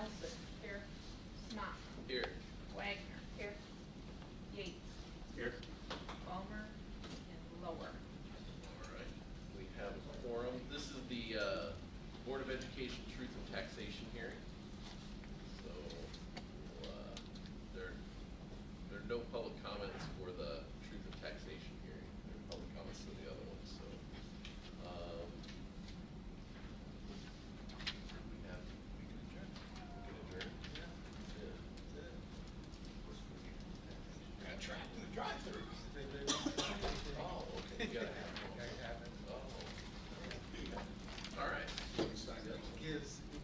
Nelson. Here. Smock. Here. Wagner. Here. Yates. Here. Palmer and Lower. All right. We have a quorum. This is the Board of Education Truth and Taxation hearing. So there are no public comments for the Truth and Taxation hearing. There are public comments for the other ones. So we can adjourn. We're gonna try to drive-through. Oh, okay. You gotta have it. Oh. All right. It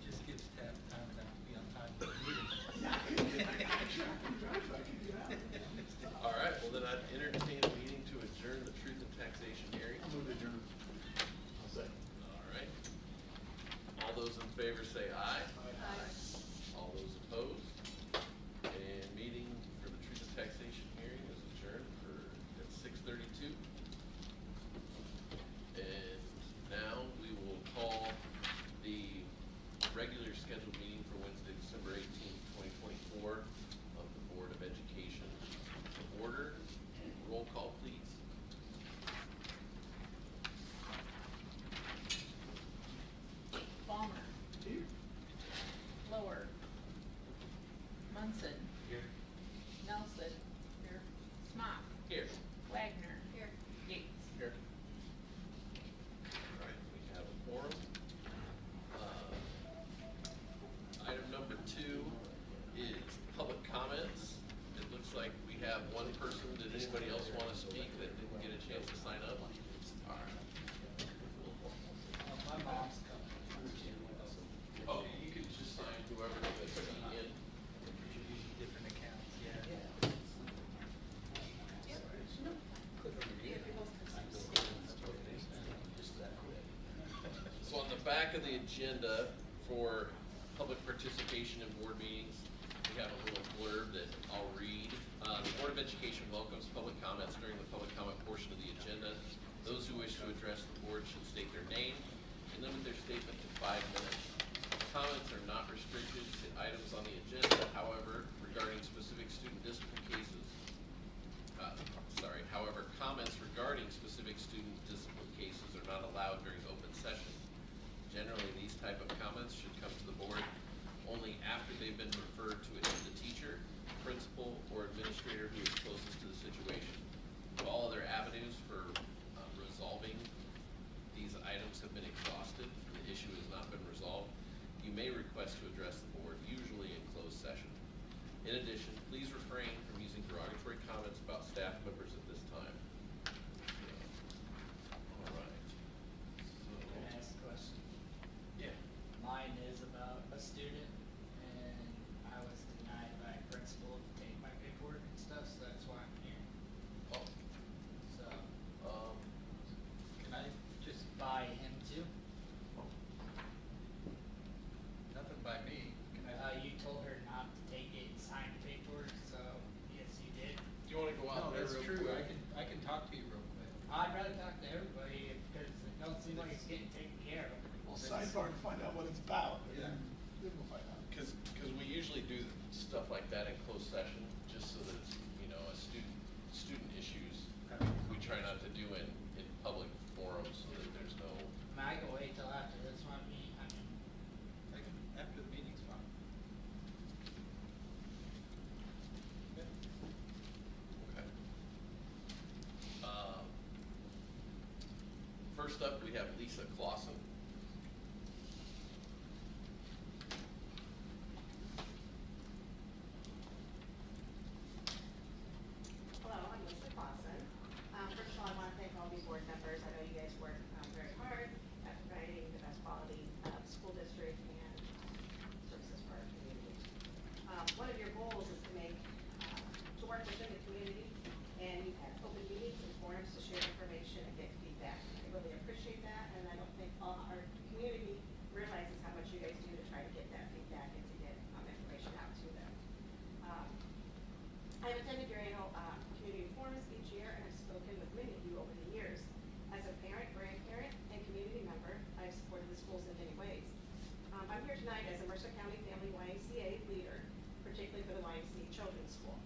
just gives Tab time enough to be on time for the meeting. All right. Well, then I'd entertain a meeting to adjourn the Truth and Taxation hearing. Move to adjourn. I'll second. All right. All those in favor say aye. Aye. All those opposed? And meeting for the Truth and Taxation hearing is adjourned at 6:32. And now we will call the regular scheduled meeting for Wednesday, December 18th, 2024 of the Board of Education to order. Roll call, please. Palmer. Here. Lower. Munson. Here. Nelson. Here. Smock. Here. Wagner. Here. Yates. Here. All right, we have a quorum. Item number 2 is public comments. It looks like we have one person. Did anybody else want to speak that didn't get a chance to sign up? All right. My mom's coming. Oh, you could just sign whoever that's in. Different accounts, yeah. So on the back of the agenda for public participation in board meetings, we have a little blurb that I'll read. The Board of Education welcomes public comments during the public comment portion of the agenda. Those who wish to address the board should state their name and limit their statement to 5 minutes. Comments are not restricted to items on the agenda. However, regarding specific student discipline cases, comments regarding specific student discipline cases are not allowed during open session. Generally, these type of comments should come to the board only after they've been referred to the teacher, principal, or administrator who is closest to the situation. If all other avenues for resolving these items have been exhausted and the issue has not been resolved, you may request to address the board, usually in closed session. In addition, please refrain from using derogatory comments about staff members at this time. All right. Can I ask a question? Yeah. Mine is about a student, and I was denied by a principal to take my paperwork and stuff, so that's why I'm here. Oh. So, Can I just, by him too? nothing by me, can I? You told her not to take it and sign the paperwork, so yes, you did. Do you want to go out No, there that's real true, quick? I can talk to you real quick. I'd rather talk to everybody because it don't seem like it's getting taken care of. Well, sidebar to find out what it's about, and Yeah. then we'll find out. Because we usually do stuff like that in closed session, just so that it's, a student issues. We try not to do in public forums so that there's no. I can wait till after this one meeting. I mean, I can, after the meeting's fine. Okay. First up, we have Lisa Clausen. Hello, I'm Lisa Clausen. First of all, I want to thank all the board members. I know you guys work very hard at providing the best quality school district and services for our community. One of your goals is to work within the community, and you've had open meetings and forums to share information and get feedback. I really appreciate that, and I don't think tonight as a Mercer County Family YMCA leader, particularly for the YMCA Children's School.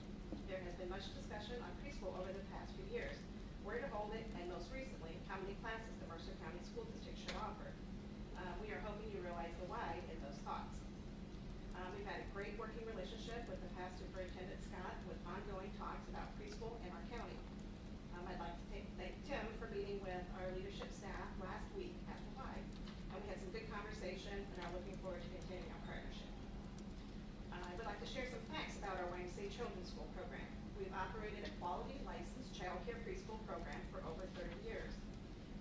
There has been much discussion on preschool over the past few years, where to hold it, and most recently, how many classes the Mercer County School District should offer. We are hoping you realize the why in those thoughts. We've had a great working relationship with the past superintendent, Scott, with ongoing talks about preschool in our county. I'd like to thank Tim for meeting with our leadership staff last week at the Y, and we had some good conversation and are looking forward to continuing our partnership. I would like to share some facts about our YMCA Children's School program. We've operated a quality licensed child care preschool program for over 30 years.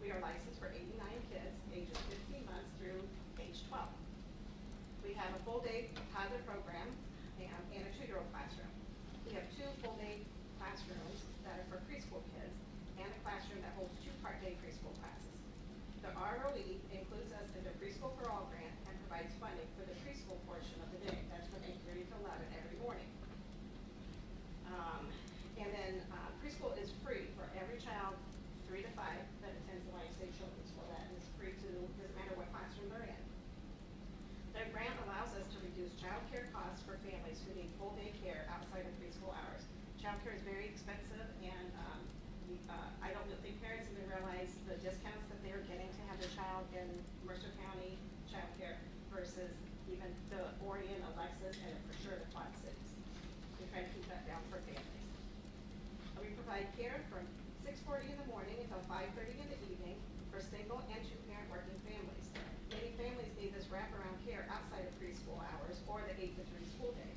We are licensed for 89 kids, ages 15 months through age 12. We have a full-day toddler program and a 2-year-old classroom. We have 2 full-day classrooms that are for preschool kids and a classroom that holds 2 part-day preschool classes. The ROE includes us in the Preschool for All grant and provides funding for the preschool portion of the day. That's from 8:30 to 11 every morning. Preschool is free for every child 3 to 5 that attends the YMCA Children's School. That is free to, doesn't matter what classroom they're in. The grant allows us to reduce child care costs for families who need full day care outside of preschool hours. Child care is very expensive, and I don't think parents even realize the discounts that they're getting to have their child in Mercer County child care versus even the Orion, Alexis, and for sure the Quad Cities. We try to keep that down for families. We provide care from 6:40 in the morning until 5:30 in the evening for single and 2-parent working families. Many families need this wraparound care outside of preschool hours or the 8 to 3 school day.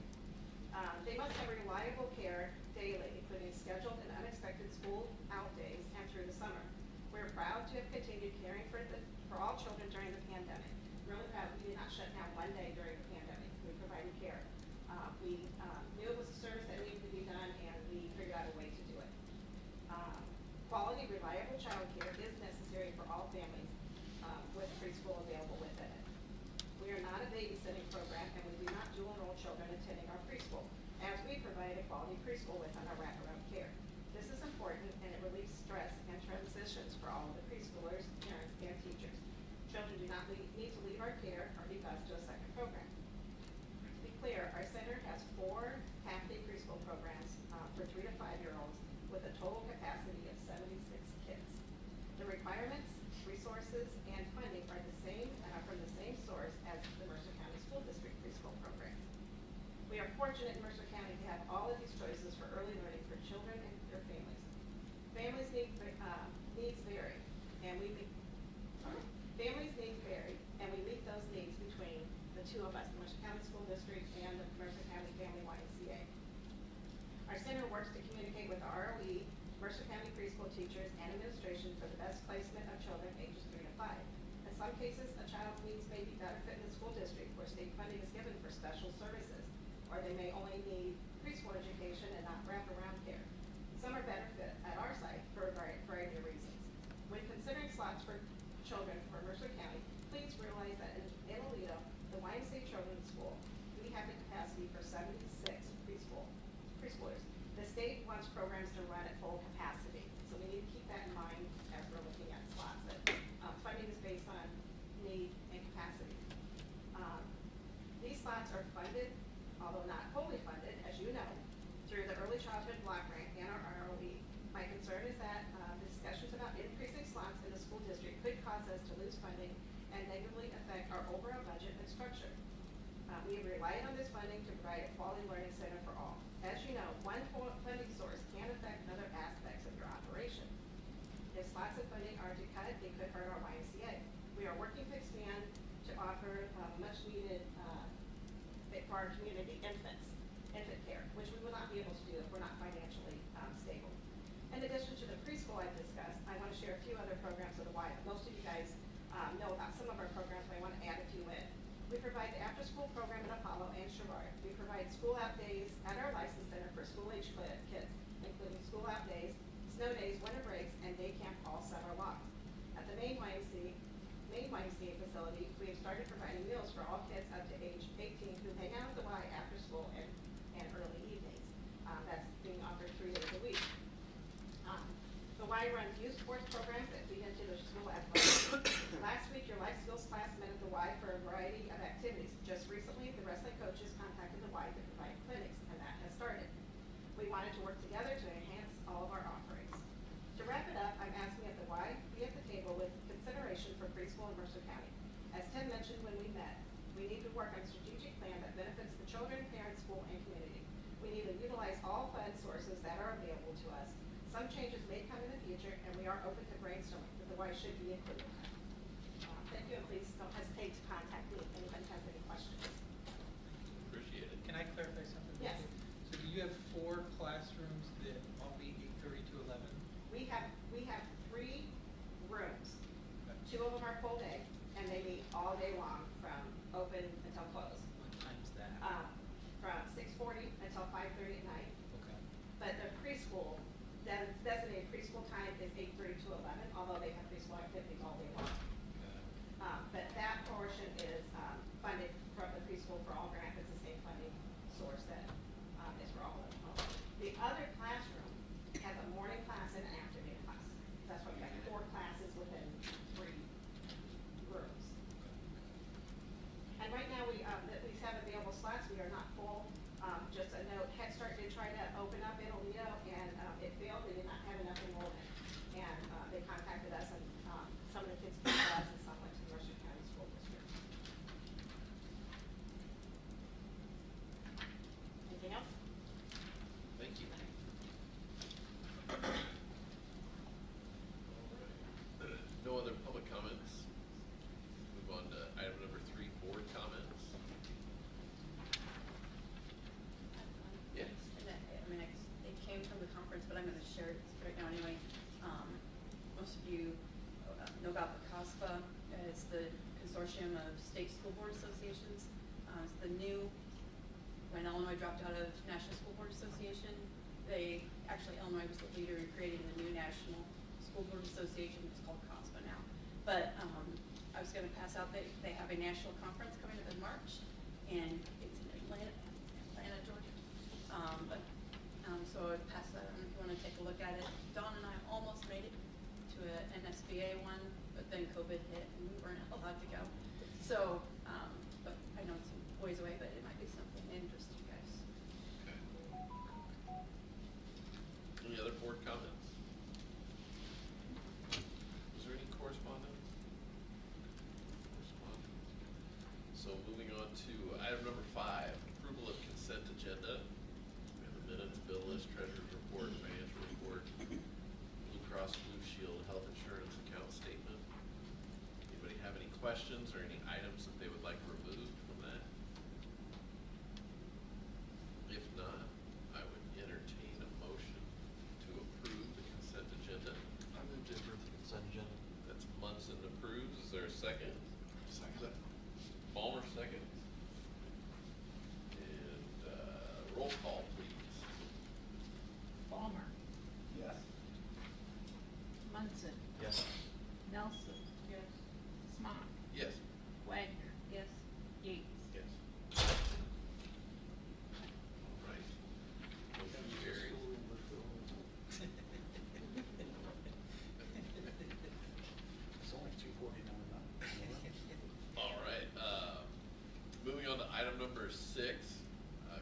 They must have reliable care daily, including scheduled and unexpected school out days and through the summer. We're proud to have continued caring for all children during the pandemic. Really proud we did not shut down one day during the pandemic. We provided care. We knew it was a service that needed to be done, and we figured out a way to do it. Quality, reliable child care is necessary for all families with preschool available within it. We are not a babysitting program, and we do not dual enroll children attending our preschool, as we provide a quality preschool within our wraparound care. This is important, and it relieves stress and transitions for all of the preschoolers, parents, and teachers. Children do not need to leave our care or be bused to a second program. To be clear, our center has 4 half-day preschool programs for 3 to 5-year-olds with a total capacity of 76 kids. The requirements, resources, and funding are the same and are from the same source as the Mercer County School District preschool program. We are fortunate in Mercer County to have all of these choices for early learning for children and their families. Families' needs vary, and we meet those needs between the 2 of us, the Mercer County School District and the Mercer County Family YMCA. Our center works to communicate with the ROE, Mercer County preschool teachers, and administration for the best placement of children ages 3 to 5. In some cases, a child's needs may be better fit in the school district where state funding is given for special services, or they may only need preschool education and not wraparound care. Some are better fit at our site for a variety of reasons. When considering slots for children for Mercer County, please realize that in Aledo, the YMCA Children's School, we have the capacity for 76 preschoolers. The state wants programs to run at full capacity, so we need to keep that in mind as we're looking at slots. That funding is based on need and capacity. These slots are funded, although not wholly funded, as you know, through the Early Childhood Block Grant and our ROE. My concern is that discussions about increasing slots in the school district could cause us to lose funding and negatively affect our overall budget and structure. We have relied on this funding to provide a quality learning center for all. As you know, one funding source can affect other aspects of your operation. If slots of funding are to cut, it could hurt our YMCA. We are working to expand to offer much needed for our community infant care, which we will not be able to do if we're not financially stable. In addition to the preschool I've discussed, I want to share a few other programs of the Y. Most of you guys know about some of our programs, but I want to add a few in. We provide the after-school program in Apollo and Sherrard. We provide school-out days at our license center for school-age kids, including school-out days, snow days, winter breaks, and day camp all summer long. At the main YMCA facility, we have started providing meals for all kids up to age 18 who hang out at the Y after school and early evenings. That's being offered 3 days a week. The Y runs youth sports programs that feed into the school athletics. Last week, your life skills class met at the Y for a variety of activities, just to work together to enhance all of our offerings. To wrap it up, I'm asking that the Y be at the table with consideration for preschool in Mercer County. As Tim mentioned when we met, we need to work on a strategic plan that benefits the children, parents, school, and community. We need to utilize all fund sources that are available to us. Some changes may come in the future, and we are open to brainstorming, but the Y should be included. Thank you, and please don't hesitate to contact me if anybody has any questions. Appreciate it. Can I clarify something? Yes. So do you have 4 classrooms that all meet 8:30 to 11? We have 3 rooms. 2 of them are full day, and they meet all day long from open until close. What time's that? From 6:40 until 5:30 at night. Okay. But the preschool, designated preschool time is 8:30 to 11, although they have preschool activities all day long. But that portion is funded from the preschool for all grant. It's the same funding source that is for all of them. The other classroom has a morning class and an afternoon class. That's why we have 4 classes within 3 rooms. And right now, we have available slots. We are not full. Just a note, Head Start did try to open up in Aledo, and it failed. We did not have enough enrollment. And they contacted us, and some of the kids came to us, and some went to the Mercer County School District. Anything else? Thank you. No other public comments. Move on to item number 3, board comments. Yes. It came from the conference, but I'm going to share it right now anyway. Most of you know about the COSPA. It's the Consortium of State School Board Associations. It's the new, when Illinois dropped out of National School Board Association, Illinois was the leader in creating the new National School Board Association. It's called COSPA now. But I was going to pass out, they have a national conference coming up in March, and it's in Atlanta, Georgia. So I would pass that on if you want to take a look at it. Dawn and I almost made it to an SBA one, but then COVID hit and we weren't allowed to go. So, but I know it's a ways away, but it might be something that interests you guys. Okay. Any other board comments? Was there any correspondence? So moving on to item number 5, approval of consent agenda. We have the minutes, bill list, treasurer's report, financial report, Blue Cross Blue Shield health insurance account statement. Anybody have any questions or any items that they would like removed from that? If not, I would entertain a motion to approve the consent agenda. I move to approve the consent agenda. That's Munson approves. Is there a second? Second. Palmer, second. And roll call, please. Ballmer, Yes. Munson, Yes. Nelson. Yes. Smock, Yes. Wagner. Yes. Yates. Yes. All right. Motion carries. It's only 2:49 now. All right, moving on to item number 6,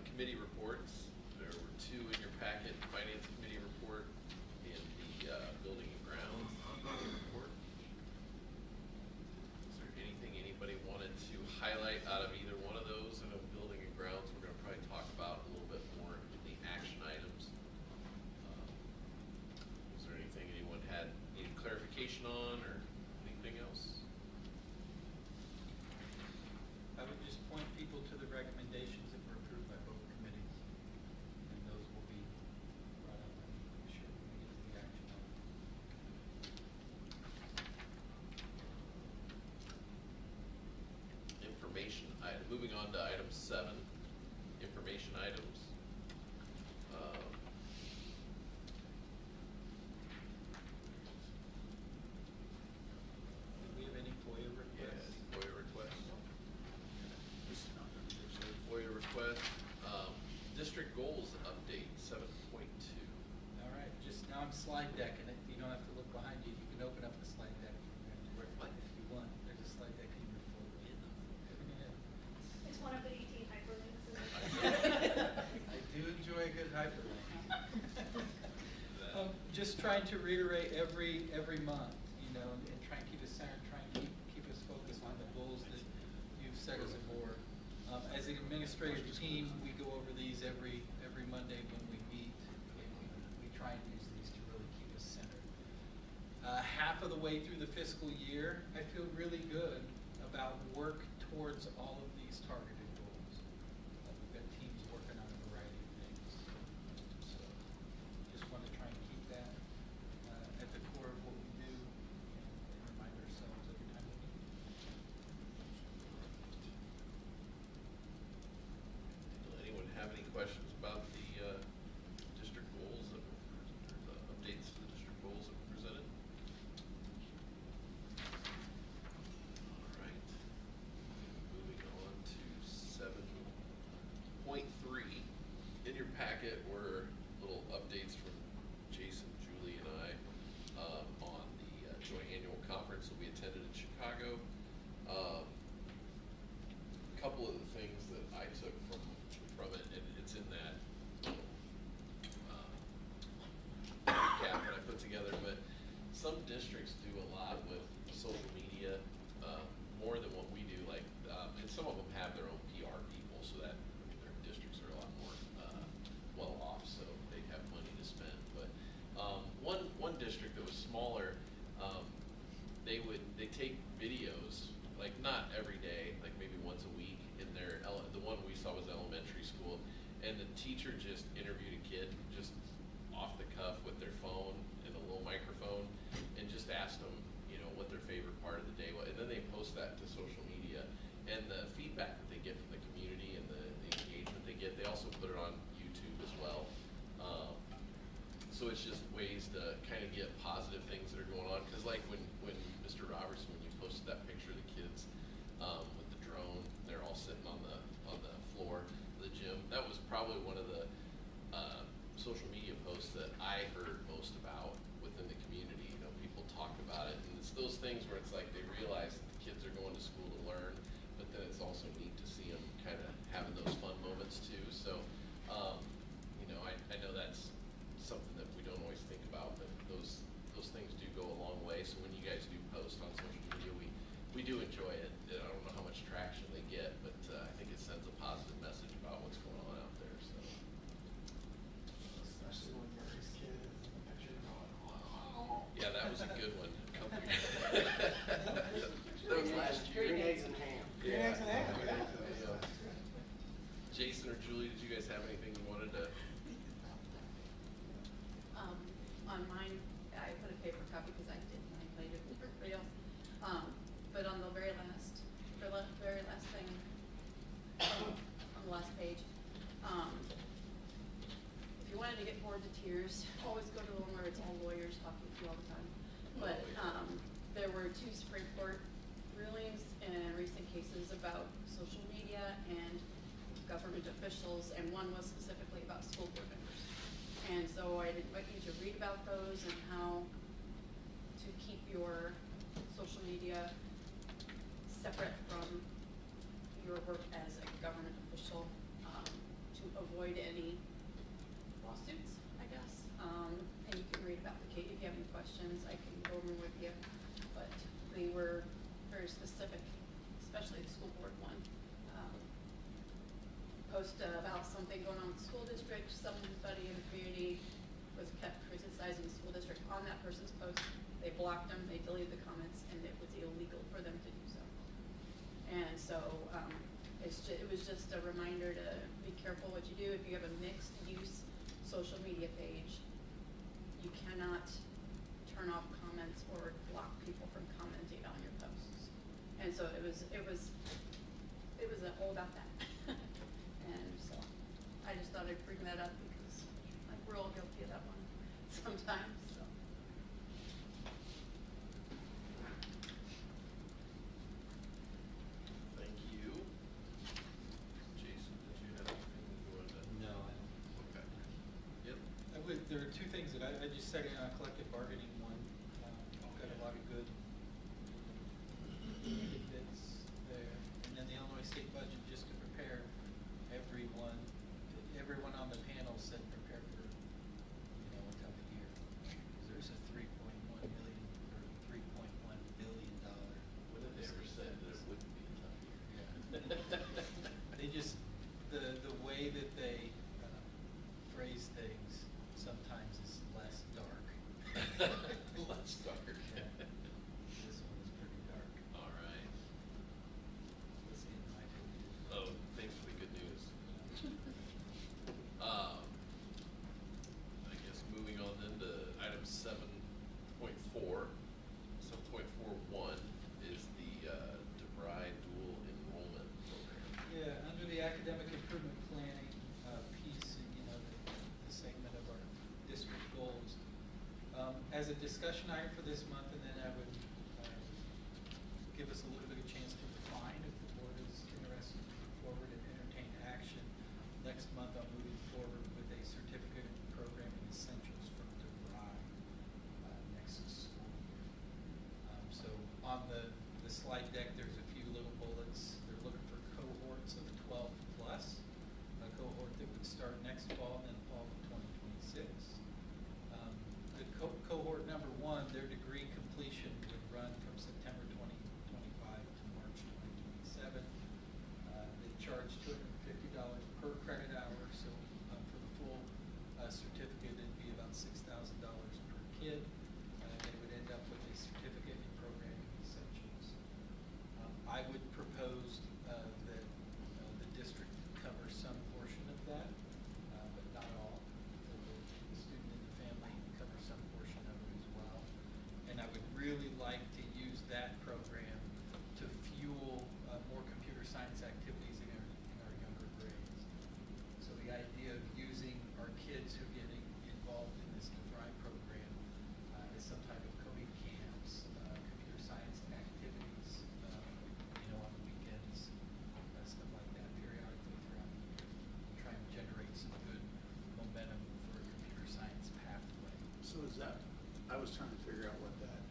committee reports. There were 2 in your packet, Finance Committee report and the Building and Grounds report. Is there anything anybody wanted to highlight out of either one of those? I know Building and Grounds we're going to probably talk about a little bit more in the action items. Is there anything anyone needed clarification on or anything else? I would just point people to the recommendations that were approved by both committees, and those will be brought up, I'm sure, when we get to the action item. Information item, moving on to item 7, information items. Do we have any FOIA requests? FOIA request. There's no FOIA request. District goals update 7.2. All right, just now I'm slide decking it. You don't have to look behind you. You can open up the slide deck if you want. There's a slide deck in your folder. It's one of the 18 hyperlinks. I do enjoy a good hyperlink. trying to reiterate every month, you know, and try and keep us centered, try and keep us focused on the goals that you've set as a board. As an administrative team, we go over these every Monday when we meet, and we try and use these to really keep us centered. Half of the way through the fiscal year, I feel really good about work towards all of these targeted goals. We've got teams working on a variety of things. So just want to try and keep that at the core of what we do and remind ourselves every time we meet. Anyone have any questions about the district goals or the updates to the district goals that were presented? All right. Moving on to 7.3. In your packet were little updates from Jason, Julie, and I on the joint annual conference that we attended in Chicago. A couple of the things that I took from it, and it's in that recap that I put together, but some districts do a lot with social media, more than what we do, like, and some of them have their own PR people, so that their districts are a lot more well off, so they have money to spend. But one district that was smaller, they take videos, like not every day, like maybe once a week. In their the one we saw was elementary school, and the teacher just interviewed a kid just off the cuff with their phone and a little microphone, and just asked them, you know, what their favorite part of the day was, and then they post that to social media, and the feedback that they get from the community and the engagement they get, they also put it on YouTube as well. So it's just ways to kind of get positive things that are going on, because like when Mr. Robertson, when you posted that picture of the kids with the drone, they're all sitting on the floor of the gym. That was probably one of the social media posts that I heard most about within the community. You know, people talk about it, and it's those things where it's like they realize that the kids are going to school to learn, but then it's also neat to see them kind of having those fun moments too. So, you know, I know that's something that we don't always think about, but those things do go a long way. So when you guys do post on social media, we do enjoy it. I don't know how much traction they get, but I think it sends a positive message about what's going on out there. So. Especially when Murray's kid is in the picture going, wow. Yeah, that was a good one. That was last year. Green eggs and ham. Green eggs and ham. Yeah. Jason or Julie, did you guys have anything you wanted to? On mine, I put a paper copy because I did mine later than everybody else. But on the very last thing, on the last page, if you wanted to get bored to tears, always go to the one where it's all lawyers talking to you all the time. But there were 2 Supreme Court rulings in recent cases about social media and government officials, and one was specifically about school board members. And so I'd invite you to read about those and how to keep your social media separate from your work as a government official, to avoid any lawsuits, I guess. And you can read about the case. If you have any questions, I can go over with you. But they were very specific, especially the school board one. Post about something going on with the school district, somebody in the community was kept criticizing the school district on that person's post. They blocked them, they deleted the comments, and it was illegal for them to do so. And so it was just a reminder to be careful what you do. If you have a mixed use social media page, you cannot turn off comments or block people from commenting on your posts. And so it was all about that. And so I just thought I'd bring that up because like we're all guilty of that one sometimes. So. Thank you. Jason, did you have anything that you wanted to? No, I don't. Okay. Yep. There are 2 things that I just said in a collective bargaining one. Got a lot of good bits there. And then the Illinois state budget, just to prepare everyone on the panel said prepare for, a tough year. Because there's action item for this month, and then I would give us a little bit of chance to define if the board is interested to move forward and entertain action. Next month, I'm moving forward with a certificate in programming essentials from DeVry next school year. So on the slide deck, there's a few little bullets. They're looking for cohorts of 12 plus, a cohort that would start next fall and then fall of 2026. The cohort number 1, their degree completion would run from September 2025 to March 2027. They charge $250 per credit hour, so for the full certificate, it'd be about $6,000 per kid. They would end up with a certificate in programming essentials. I would propose that the district cover some portion of that, but not all. The student and the family cover some portion of it as well. And I would really like to use that program to fuel more computer science activities in our younger grades. So the idea of using our kids who get involved in this DeVry program as some type of coding camps, computer science activities, on the weekends, stuff like that periodically throughout the year. Try and generate some good momentum for a computer science pathway. So is that, I was trying to figure out what that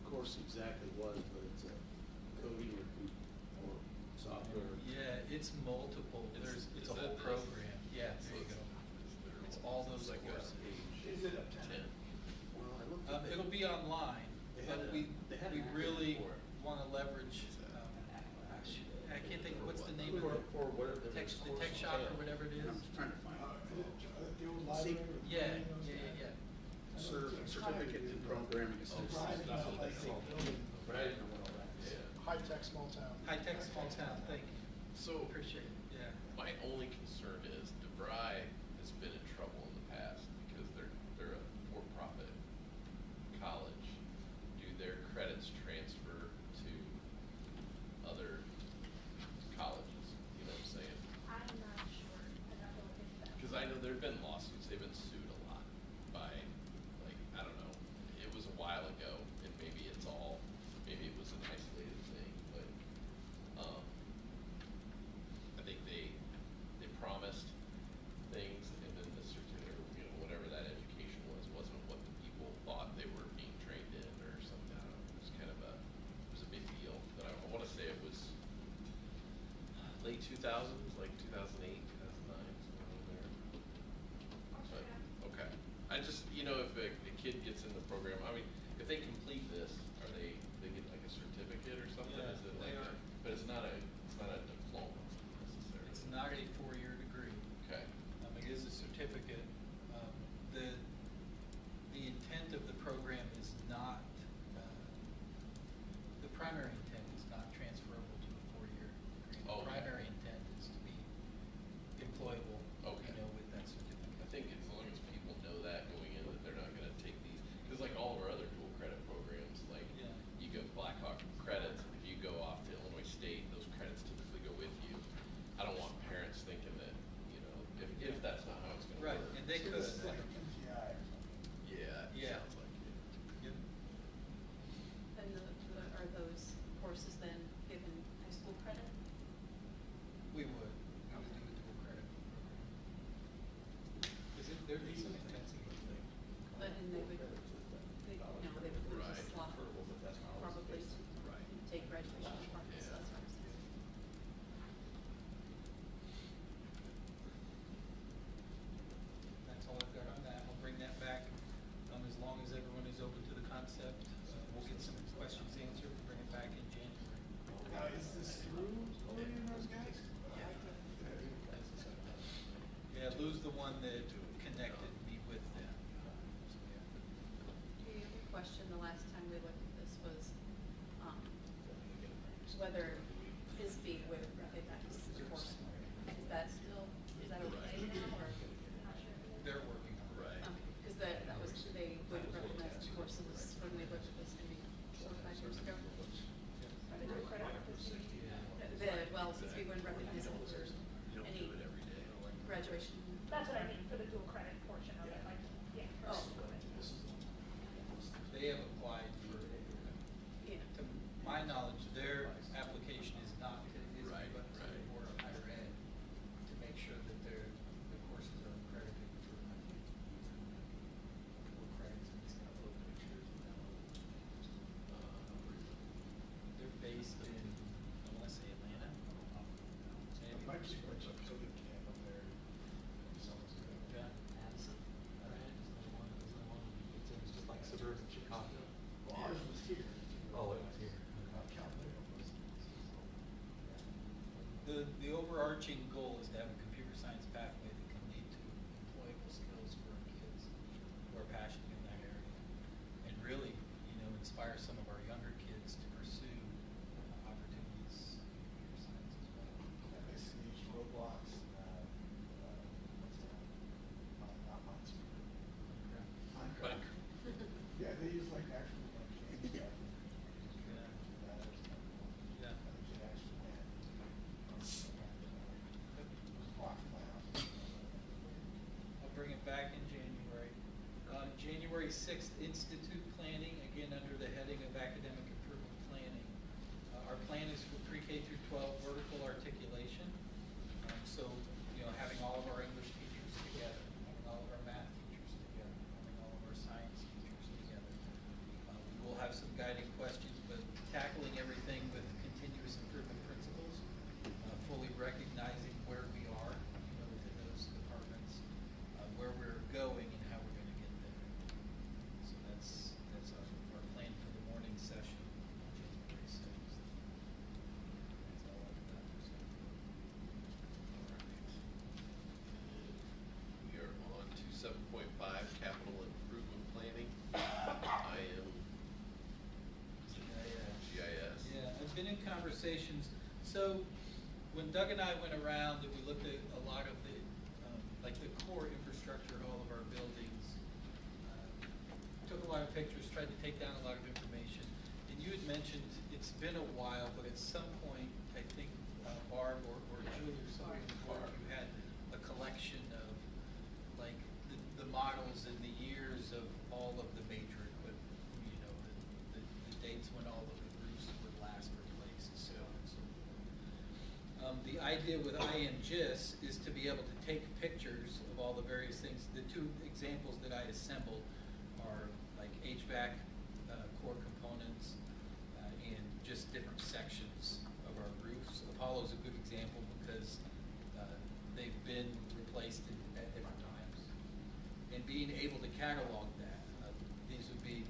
course exactly was, but it's a coding or software. Yeah, it's multiple. It's a whole program. Yeah, there you go. It's all those Like a courses. Is it a 10? Well, I looked at It'll be online, They but had we an really acronym for it. want to leverage. I can't think. What's the name of it? Or whatever. The tech shop or whatever it is. I'm just trying to find out. The old library. Yeah. Certificate in programming essentials. Right, That's what like they they call it. build it. But I didn't know what all that is. High-tech small town. High tech small town. Thank you. So Appreciate it. Yeah. my only concern is DeVry has been in trouble in the past because they're a for-profit college. Do their credits transfer to other colleges? You know what I'm saying? I'm not sure. I don't know if that's. Because I know there've been lawsuits, they've been sued a lot by, like, I don't know, it was a while ago, and maybe it was an isolated thing, but, I think they promised things, and then the certificate, whatever that education wasn't what the people thought they were being trained in, or something, I don't know, it was kind of it was a big deal, but I wanna say it was late 2000s, like 2008, 2009, somewhere around there. But, okay. I just, if a kid gets in the program, I mean, if they complete this, they get like a certificate or something? Yeah, Is it they like are. But it's not a diploma necessarily. It's not a 4-year degree. Okay. It is a certificate. The intent of the program is not, the primary intent is not transferable to a 4-year degree. The Okay. primary intent is to be employable, Okay. with that certificate. I think as long as people know that going in, that they're not gonna take these, because like all of our other dual credit programs, like Yeah. you go Blackhawk credits, if you go off to Illinois State, those credits typically go with you. I don't want parents thinking that, if that's not how it's gonna Right, work. and they So could. this is like a MTI or something. Yeah, it Yeah. sounds like it. Yep. And are those courses then given high school credit? We would do a dual credit program. There'd be some intensity. But, and they would lose Right. a slot, probably, Right. take graduation requirements, Yeah. that sort of stuff. That's all I've got on that. I'll bring that back, as long as everyone is open to the concept. We'll get some questions answered, and bring it back in January. Now, is this through Cody and those guys? Yeah, Lou's the one that connected me with them. So, yeah. The other question the last time we looked at this was, whether Bisbee would recognize the course. Is that okay now, or? They're working on it. Right. Because that was, they would recognize the courses when we looked at this maybe 4 or 5 years ago. Well, Bisbee wouldn't recognize it for any graduation. That's what I mean, for the dual credit portion of it, like, yeah. Oh. They have a are passionate in that area, and really, inspire some of our younger kids to pursue opportunities in computer science as well. Yeah, basically use Roblox, what's that? Not Minesweeper. Minecraft. Yeah, they use like actual like game stuff. Yeah. That is kind of cool. Yeah. And you can actually win. Block my house. I'll bring it back in January. January 6th, Institute Planning, again under the heading of Academic Improvement Planning. Our plan is for pre-K through 12 vertical articulation. So, having all of our English teachers together, having all of our math teachers together, having all of our science teachers together. We will have some guiding questions, but tackling everything with continuous improvement principles, fully recognizing where we are, within those departments, where we're going and how we're going to get there. So that's our plan for the morning session on January 6th. That's all I've got to say. We are on to 7.5, capital improvement planning. I am GIS. Yeah, I've been in conversations. So when Doug and I went around and we looked at a lot of the, like the core infrastructure of all of our buildings, took a lot of pictures, tried to take down a lot of information. And you had mentioned it's been a while, but at some point, I think Barb or Julie or somebody before you had a collection of like the models and the years of all of the major equipment, the dates when all of the roofs were last replaced, so on and so forth. The idea with IMGIS is to be able to take pictures of all the various things. The two examples that I assembled are like HVAC core components and just different sections of our roofs. Apollo's a good example because they've been replaced at different times. And being able to catalog that, these would be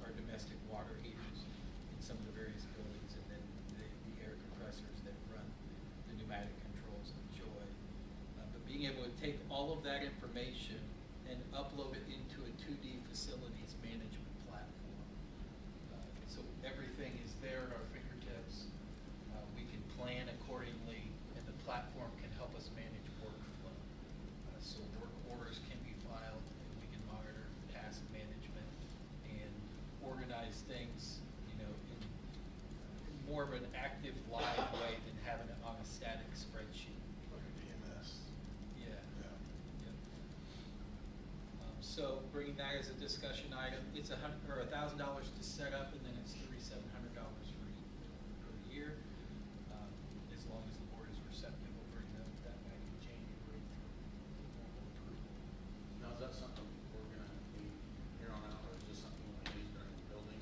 our domestic water heaters in some of the various buildings, and then the air compressors that run the pneumatic controls of Joy. But being able to take all of that information and upload it into a 2D facilities management platform. So everything is there at our fingertips. We can plan accordingly, and the platform can help us manage workflow. So work orders can be filed, and we can monitor task management and organize things, in more of an active live way than having it on a static spreadsheet. Like a DMS. Yeah. Yeah. Yep. So bringing that as a discussion item, it's $1,000 to set up, and then it's $3,700 per year. As long as the board is receptive, we'll bring that back in January for formal approval. Now, is that something we're gonna be here on out, or is this something we're gonna use during building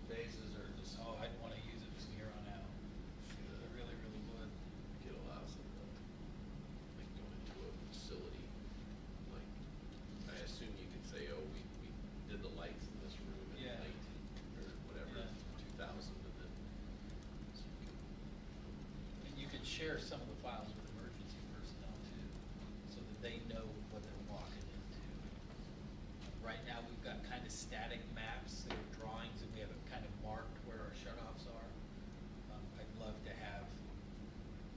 phases, or just? Oh, I'd want to use it from here on out. I really, really would. It allows them to, like, go into a facility, like, I assume you could say, oh, we did the lights in this room in Yeah. 19, or whatever, Yeah. 2000, and then, so you can, And you can share some of the files with emergency personnel too, so that they know what they're walking into. Right now, we've got kind of static maps, that are drawings, and we have it kind of marked where our shutoffs are. I'd love to have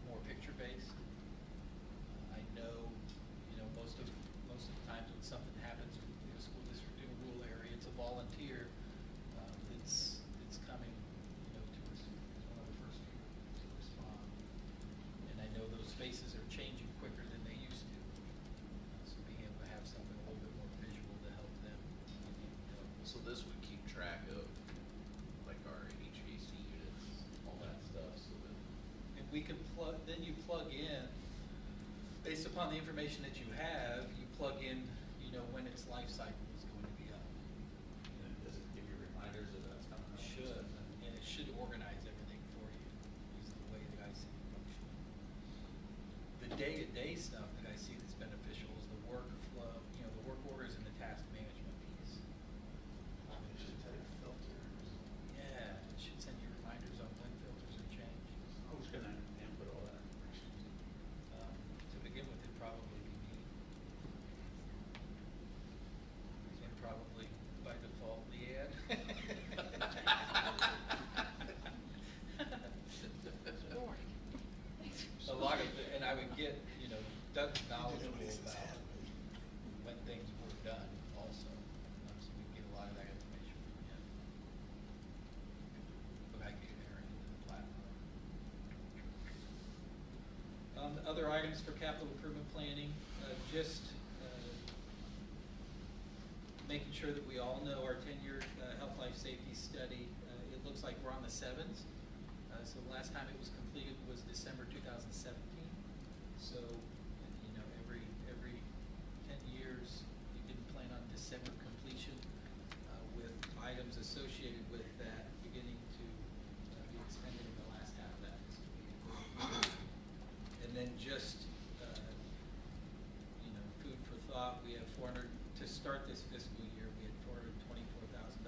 more picture-based. I know, most of the times when something happens in a school district in a rural area, it's a volunteer that's coming, to us, one of the first few to respond. And I know those faces are changing quicker than they used to. So being able to have something a little bit more visual to help them. so this would keep track of, like, our HVAC units, all that stuff, so that, And we can then you plug in, based upon the information that you have, you plug in, when its life cycle is going to be up. Does it give you reminders that that's coming up? Should, and it should organize everything for you, is the way that I see it functioning. The day-to-day stuff that I see that's beneficial is the workflow, the work orders and the task management piece. It should tell you filters. Yeah, it should send you reminders on when filters are changed. Who's gonna input all that information? To begin with, it'd probably be me. And probably knowledgeable about when things were done also. So we get a lot of that information from him. But I can enter it into the platform. Other items for capital improvement planning, just making sure that we all know our 10-year health life safety study. It looks like we're on the 7s. So the last time it was completed was December 2017. So, you know, every 10 years, you can plan on December completion with items associated with that beginning to be expended in the last half of that. And then just, you know, food for thought, we have 400, to start this fiscal year, we had $424,000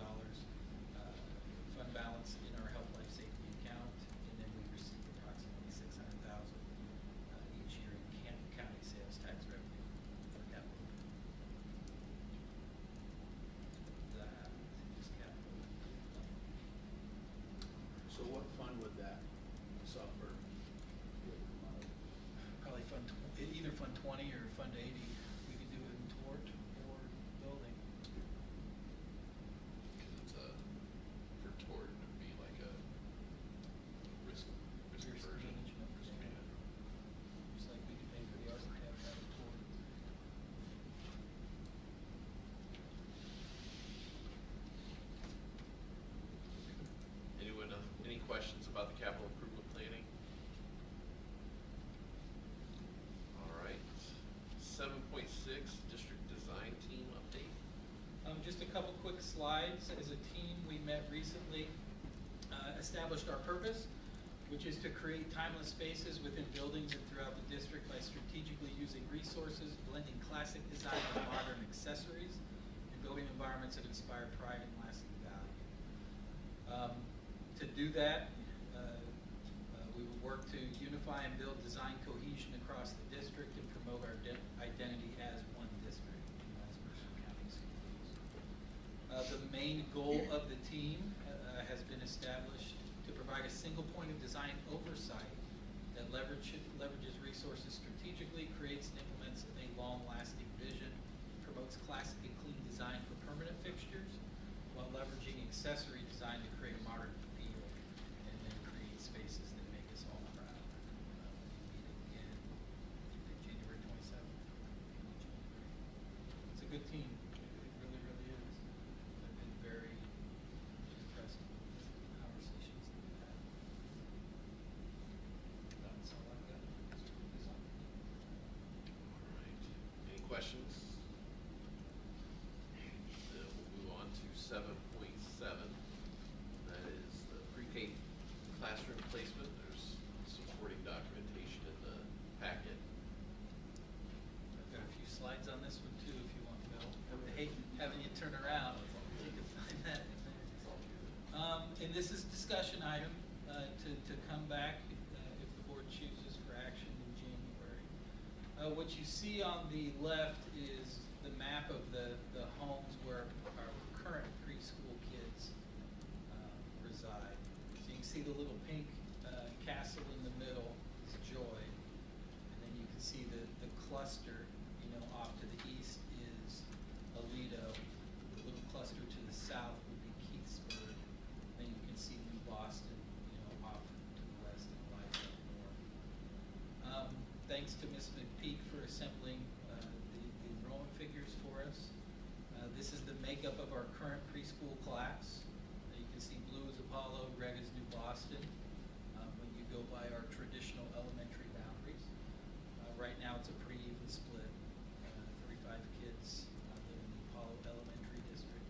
fund balance in our health life safety account, and then we receive approximately $600,000 each year in Camden County sales tax revenue for capital. That is capital. So what fund would that software come out of? Probably either Fund 20 or Fund 80. We could do it in tort or building. Because for tort, it would be like a risk aversion. Management. Just like we could pay for the architect out of tort. Anyone, any questions about the capital improvement planning? All right. 7.6, district design team update. Just a couple quick slides. As a team, we met recently, established our purpose, which is to create timeless spaces within buildings and throughout the district by strategically using resources, blending classic design with modern accessories, and building environments that inspire pride and lasting value. To do that, we will work to unify and build design cohesion across the district and promote our identity as one district, as Mercer County Schools. The main goal of the team has been established to provide a single point of design oversight that leverages resources strategically, creates and implements a long-lasting vision, promotes classic and clean design for permanent fixtures, while leveraging accessory design to create a modern feel and then create spaces that make us all proud. We meet again January 27th. It's a good team. It really, really is. I've been very impressed with the conversations that we've had. That's all I've got. All right. Any questions? Then we'll move on to 7.7. That is the pre-K classroom placement. There's supporting documentation in the packet. I've got a few slides on this one too, if you want to go. I would hate having you turn around if you can find that in there. And this is discussion item to come back if the board chooses for action in January. What you see on the left is the map of the homes where our current preschool kids reside. So you can see the little pink castle in the middle is Joy, and then you can see the cluster, you know, off to the east is Aledo. The little cluster to the south would be Keithsburg. Then you can see New Boston, you know, off to the west and light up north. Thanks to Ms. McPeak for assembling the enrollment figures for us. This is the makeup of our current preschool class. You can see blue is Apollo, red is New Boston. When you go by our traditional elementary boundaries. Right now it's a pretty even split. 35 kids live in the Apollo Elementary District,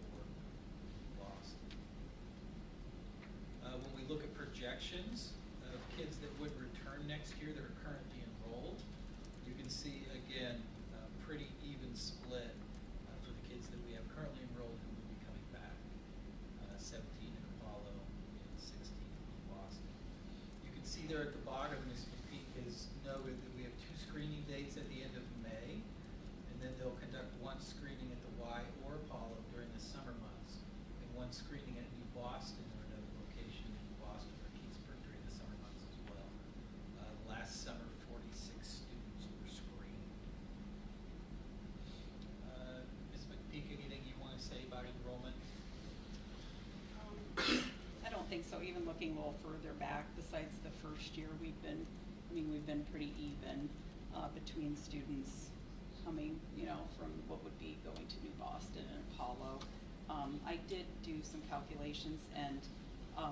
34 in Boston. When we look at projections of kids that would return next year that are currently enrolled, you can see again a pretty even split for the kids that we have currently enrolled who will be coming back. 17 in Apollo and 16 in Boston. You can see there at the bottom, Ms. McPeak has noted that we have 2 screening dates at the end of May, and then they'll conduct 1 screening at the Y or Apollo during the summer months, and 1 screening at New Boston or another location in New Boston or Keithsburg during the summer months as well. Last summer, 46 students were screened. even looking a little further back, besides the first year, we've been pretty even between students coming, from what would be going to New Boston and Apollo. I did do some calculations, and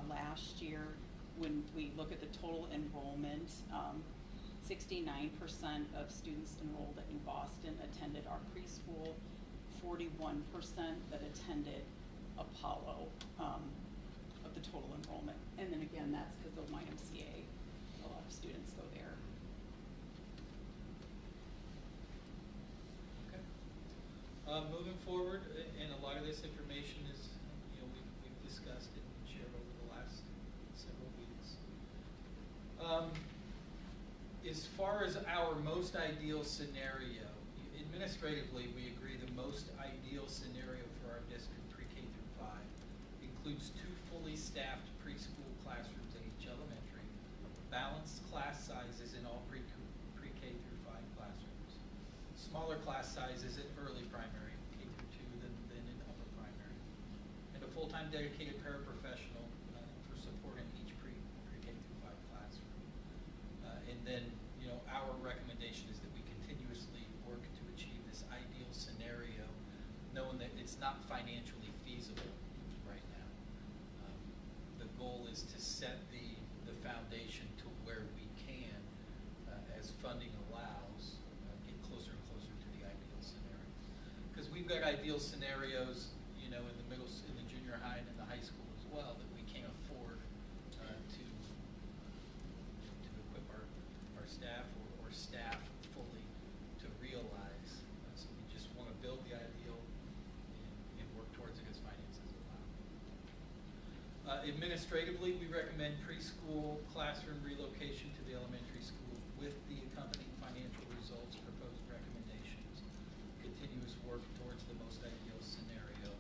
last year, when we look at the total enrollment, 69% of students enrolled at New Boston attended our preschool, 41% that attended Apollo of the total enrollment. And then again, that's because of YMCA. A lot of students go there. Okay. Moving forward, and a lot of this information is, we've discussed it and shared over the last several weeks. As far as our most ideal scenario, administratively, we agree the most ideal scenario for our district pre-K through 5 includes 2 fully staffed preschool classrooms in each elementary, balanced class sizes in all pre-K through 5 classrooms, smaller class sizes in early primary, K through 2, than in upper primary, and a full-time dedicated paraprofessional for support in each pre-K through 5 classroom. And then, our recommendation is that we continuously work to achieve this ideal scenario, knowing that it's not financially feasible right now. The goal is to set the foundation to where we can, as funding allows, get closer and closer to the ideal scenario. Because we've got ideal scenarios, in the junior high and in the high school as well, that we can't afford to equip our staff or staff fully to realize. So we just want to build the ideal and work towards it as finances allow. Administratively, we recommend preschool classroom relocation to the elementary school with the accompanying financial results, proposed recommendations, continuous work towards the most ideal scenario,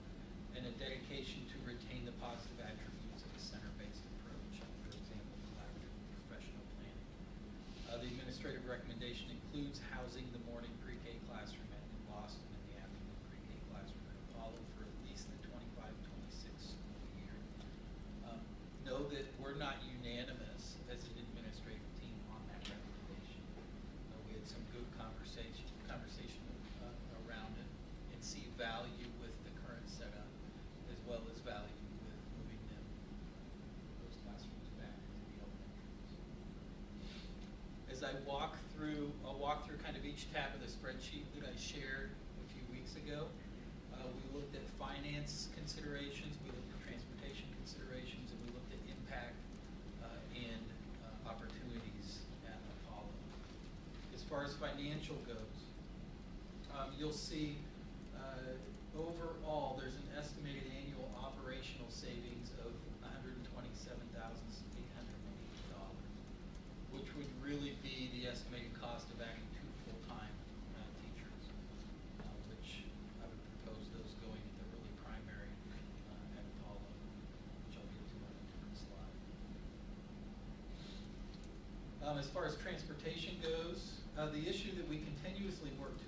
and a dedication to retain the positive attributes of a center-based approach, for example, collaborative professional planning. The administrative recommendation includes housing the morning pre-K classroom at New Boston and the afternoon pre-K classroom at Apollo for at least the 25-26 school year. Know that we're not unanimous as an administrative team on that recommendation. We had some good conversation around it and see value with the current setup, as well as value with moving those classrooms back into the elementaries. As I'll walk through kind of each tab of the spreadsheet that I shared a few weeks ago. We looked at finance considerations, we looked at transportation considerations, and we looked at impact and opportunities at Apollo. As far as financial goes, you'll see overall there's an estimated annual operational savings of $127,880, which would really be the estimated cost of adding 2 full-time teachers, which I would propose those going into early primary at Apollo, which I'll get to on a different slide. As far as transportation goes, the issue that we continuously work to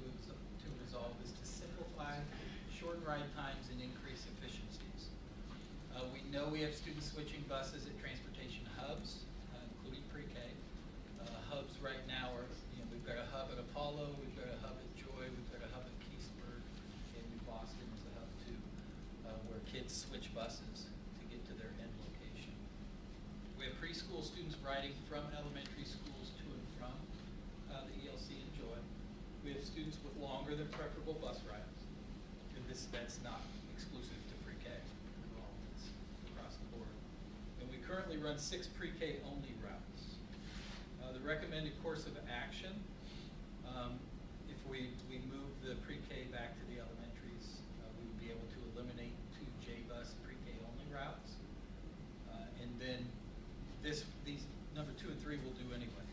resolve is to simplify, shorten ride times, and increase efficiencies. We know we have students switching buses at transportation hubs, including pre-K. Hubs right now are, we've got a hub at Apollo, we've got a hub at Joy, we've got a hub at Keithsburg, and New Boston is a hub too, where kids switch buses to get to their end location. We have preschool students riding from elementary schools to and from the ELC and Joy. We have students with longer than preferable bus rides, and that's not exclusive to pre-K. It's across the board. And we currently run 6 pre-K only routes. The recommended course of action, if we move the pre-K back to the elementaries, we would be able to eliminate 2 J-bus pre-K only routes. And then these number 2 and 3 we'll do anyway.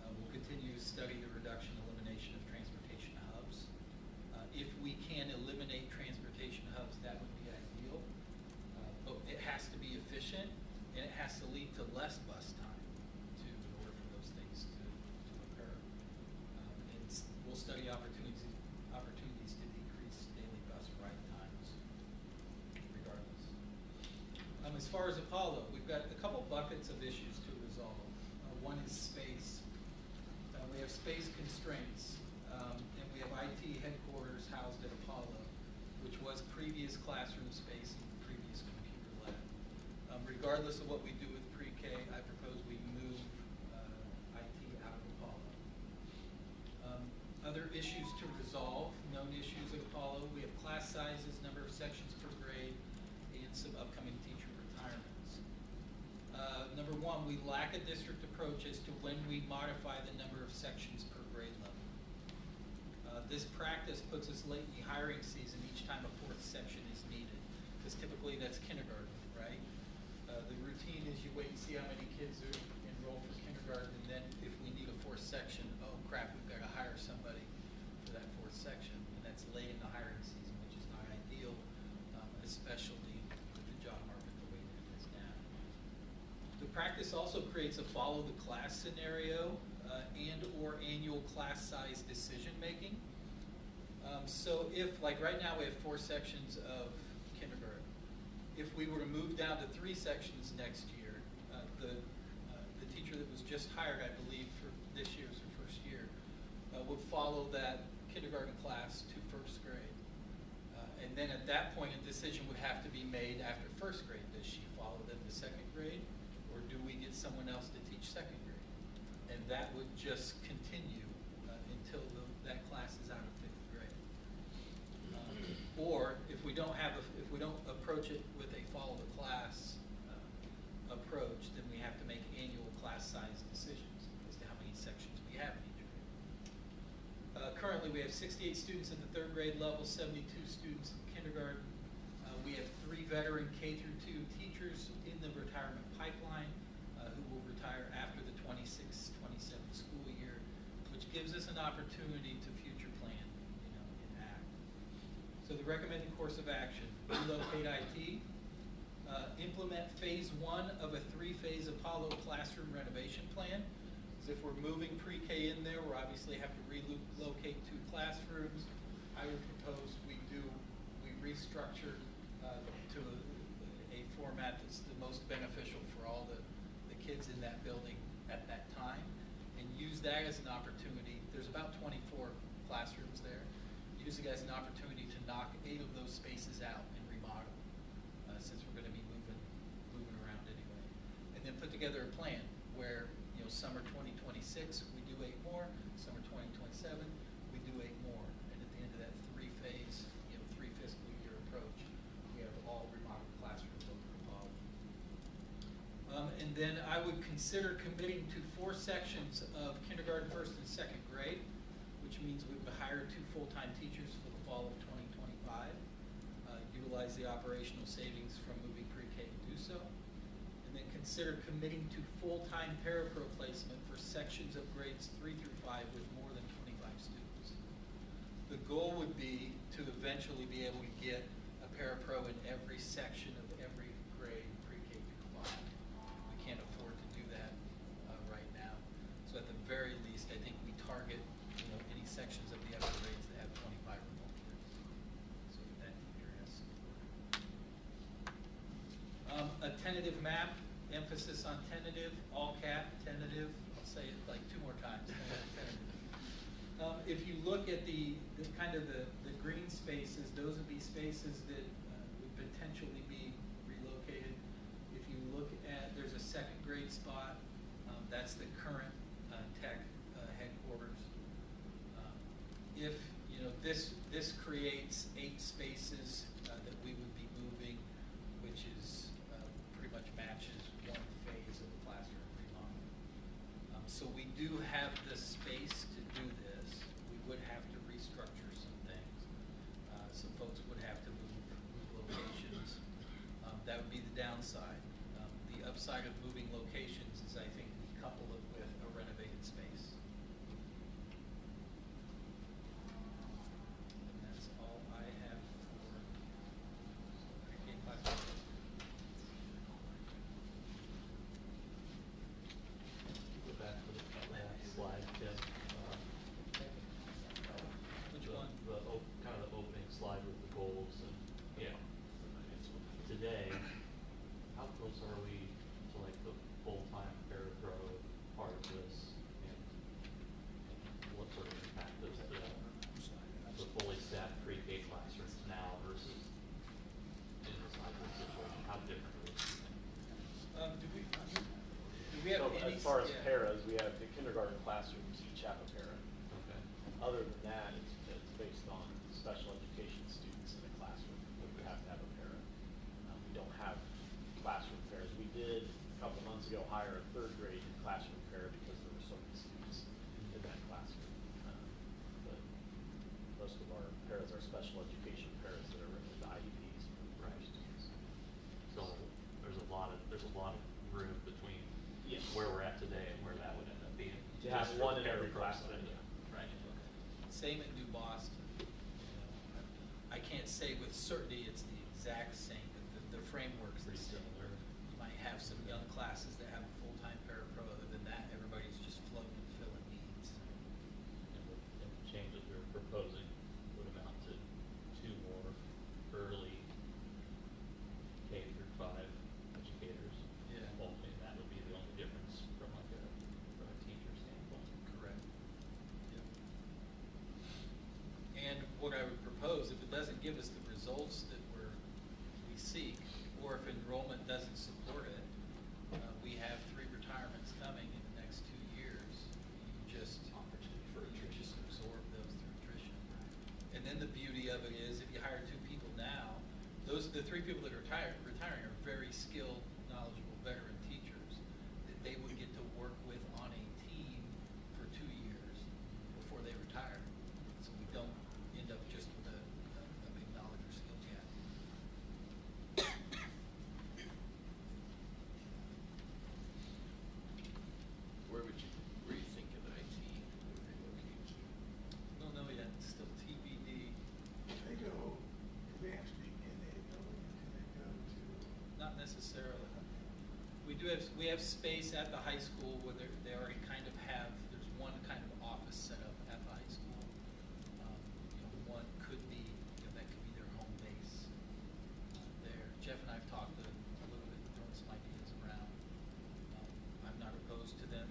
We'll continue to study the reduction and elimination of transportation hubs. If we can eliminate transportation hubs, that would be ideal. But it has to be efficient, and it has to lead to less bus time in order for those things to occur. as far as Apollo, we've got a couple buckets of issues to resolve. One is space. We have space constraints, and we have IT headquarters housed at Apollo, which was previous classroom space and previous computer lab. Regardless of what we do with pre-K, I propose we move IT out of Apollo. Other issues to resolve, known issues at Apollo, we have class sizes, number of sections per grade, and some upcoming teacher retirements. Number one, we lack a district approach as to when we modify the number of sections per grade level. This practice puts us late in the hiring season each time a fourth section is needed, because typically that's kindergarten, right? The routine is you wait and see how many kids are enrolled for kindergarten, and then if we need a fourth section, oh crap, we've got to hire somebody for that fourth section, and that's late in the hiring season, which is not ideal, especially with the job market the way it is now. The practice also creates a follow the class scenario and or annual class size decision making. So if, like right now we have 4 sections of kindergarten. If we were to move down to 3 sections next year, the teacher that was just hired, I believe, for this year's her first year, would follow that kindergarten class to first grade. And then at that point, a decision would have to be made after first grade. Does she follow them to second grade, or do we get someone else to teach second grade? And that would just continue until that class is out of 5th grade. Or if we don't approach it with a follow the class approach, then we have to make annual class size decisions as to how many sections we have in each grade. Currently, we have 68 students at the 3rd grade level, 72 students in kindergarten. We have 3 veteran K through 2 teachers in the retirement pipeline who will retire after the 26-27 school year, which gives us an opportunity to future plan, in act. So the recommended course of action: relocate IT, implement phase 1 of a 3-phase Apollo classroom renovation plan. Because if we're moving pre-K in there, we'll obviously have to relocate 2 classrooms. I would propose we restructure to a format that's the most beneficial for all the kids in that building at that time, and use that as an opportunity. There's about 24 classrooms there. Use it as an opportunity to knock 8 of those spaces out and remodel, since we're going to be moving around anyway. And then put together a plan where, summer 2026 we do 8 more, summer 2027 we do 8 more, and at the end of that 3-phase, 3 fiscal year approach, we have all remodeled classrooms over Apollo. And then I would consider committing to 4 sections of kindergarten 1st and 2nd grade, which means we would hire 2 full-time teachers for the fall of 2025, utilize the operational savings from moving pre-K to do so, and then consider committing to full-time parapro placement for sections of grades 3 through 5 with more than 25 students. The goal would be to eventually be able to get a parapro in every section of every grade pre-K through 5. We can't afford to do that right now. So at the very least, I think we target any sections of the other grades that have 25 or more kids. So that teacher has support. A tentative map, emphasis on tentative, all cap, tentative. I'll say it like 2 more times. Tentative. If you look at the green spaces, those would be spaces that would potentially be relocated. If you look at, there's a 2nd grade spot. That's the current tech headquarters. If this creates 8 spaces that we would be moving, which is pretty much matches 1 phase of the classroom remodel. So we do have the space to do this. We would have to restructure some things. Some folks would have to move locations. That would be the downside. The upside of moving locations is, I think, we couple it with a renovated space. And that's all I have for pre-K classroom. Go back to the last slide. other than that, it's based on special education students in the classroom. We would have to have a para. We don't have classroom paras. We did, a couple months ago, hire a third grade classroom para because there were so many students in that classroom. But most of our paras are special education paras that are written with IEPs for our students. So there's a lot of room between Yes. where we're at today and where that would end up being. To have just for one the in every paraprofessional, classroom. yeah. Right. Same at New Boston. You know, I can't say with certainty it's the exact same, but the framework's the Pretty same. similar. You might have some young classes that have a full-time parapro. Other than that, everybody's just floating and filling needs. And the change that we're proposing would amount to 2 more early K through 5 educators. Yeah. Only, and that would be the only difference from a teacher standpoint. Correct. Yep. And what I would propose, if it doesn't give us the results that we seek, or if enrollment doesn't support it, we have 3 retirements coming in the next 2 years. You just absorb those through attrition. And then the beauty of it is, if you hire 2 people now, those the 3 people that are retiring are very skilled, knowledgeable, veteran teachers that they would get to work with on a team for 2 years before they retire. So we don't end up just with a big knowledge or skill gap. Where you thinking IT would relocate to? Don't know yet, it's still TBD. They go advanced and they go, can they go to? Not necessarily. We have space at the high school where they already kind of have, there's one kind of office set up at the high school. One could be, that could be their home base there. Jeff and I have talked a little bit, throwing some ideas around. I'm not opposed to them,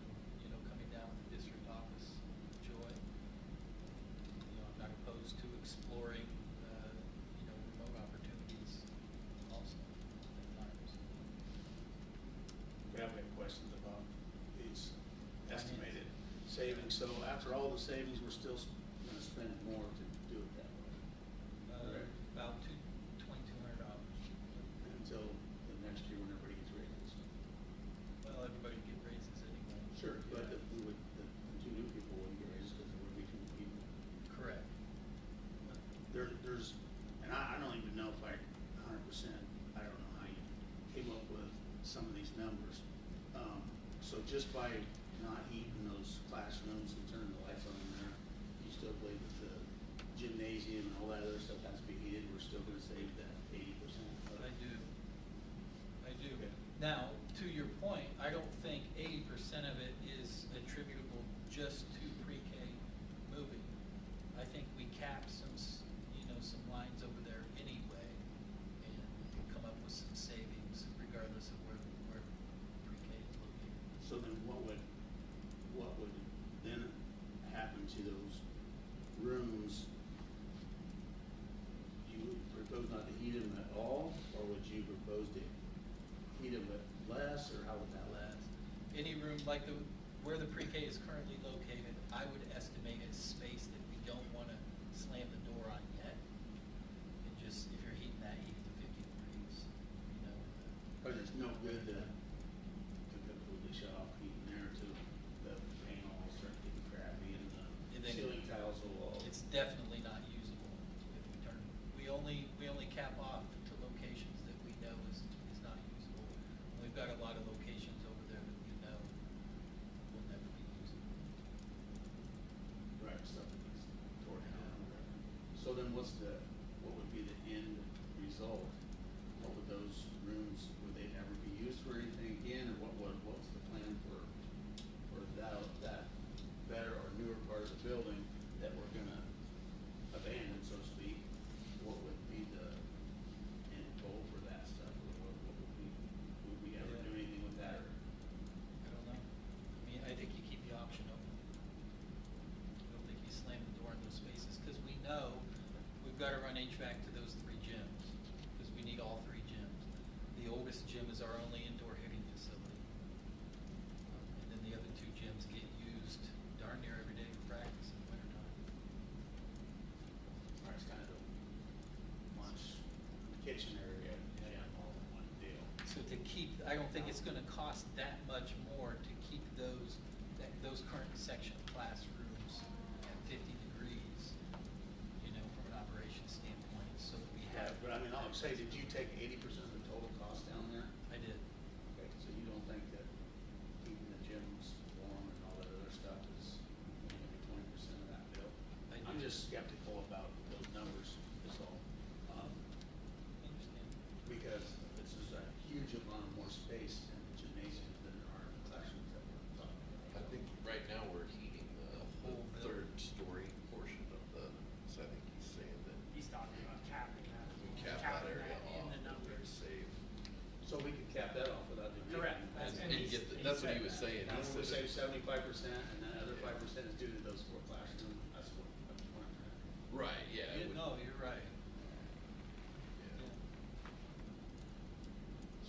coming down to the district office, Joy. I'm not opposed to exploring, remote opportunities also at times. We have any questions about these estimated savings? So after all the savings, we're still gonna spend more to do it that way Correct. About $2,200. until the next year when everybody gets raises. Well, everybody get raises anyway. Sure, but the 2 new people wouldn't get raises because there would be 2 new people. Correct. There's, and I don't even know if I 100%, I don't know how you came up with some of these numbers. So just by not heating those classrooms and turning the lights on in there, you still believe that the gymnasium and all that other stuff has to be heated, we're still gonna save that 80%? I do. Okay. Now, to your point, I don't think 80% of it is attributable just to pre-K moving. I think we cap some lines over there anyway, and we can come up with some savings regardless of where pre-K is located. So then what would then happen to those rooms? You would propose not to heat them at all, or would you propose to heat them at less, or how would that last? Any room like where the pre-K is currently located, I would estimate as space that we don't want to slam the door on yet. And just, if you're heating that, heat it to 50 degrees, But it's no good to completely shut off heating there till the paint all start getting crappy and And the then ceiling tiles will all. It's definitely not usable if we turn, we only cap off to locations that we know is not usable. We've got a lot of locations over there that we know will never be usable. Right, stuff that gets torn down. So then what would be the end result? What would those rooms, would they never be used for anything again, or what's the plan for that better or newer part of the building that we're gonna abandon, so to speak? What would be the end goal for that stuff, or what would we ever do anything with that, or? I don't know. I mean, I think you keep the option open. I don't think you slam the door in those spaces, because we know we've got to run HVAC to those 3 gyms, because we need all 3 gyms. The oldest gym is our only indoor hitting facility. And then the other 2 gyms get used darn near every day for practice in the wintertime. kitchen area, gym, all in one deal. So to keep, I don't think it's gonna cost that much more to keep those, those current section classrooms at 50 degrees, you know, from an operations standpoint, so that we Yeah, have. but I mean, I'll say, did you take 80% of the total cost down there? I did. Okay, so you don't think that keeping the gyms warm and all that other stuff is maybe 20% of that bill? I I'm do. just skeptical about those numbers, is all. Understand. Because this is a huge amount of more space in the gymnasium than there are in the classrooms that we're talking I about. think right now we're heating the Whole building. third story portion of the, so I think he's saying that He's talking about capping that. we cap that capping area that in off, the that we're numbers. gonna save. So we could cap that off without doing anything. Correct. That's- And he's- get the, he that's what said he was that. saying, Now, he we said. save 75%, and then the other 5% is due to those 4 classrooms, that's what I'm trying. Right, yeah. it Yeah, would- no, you're right. yeah.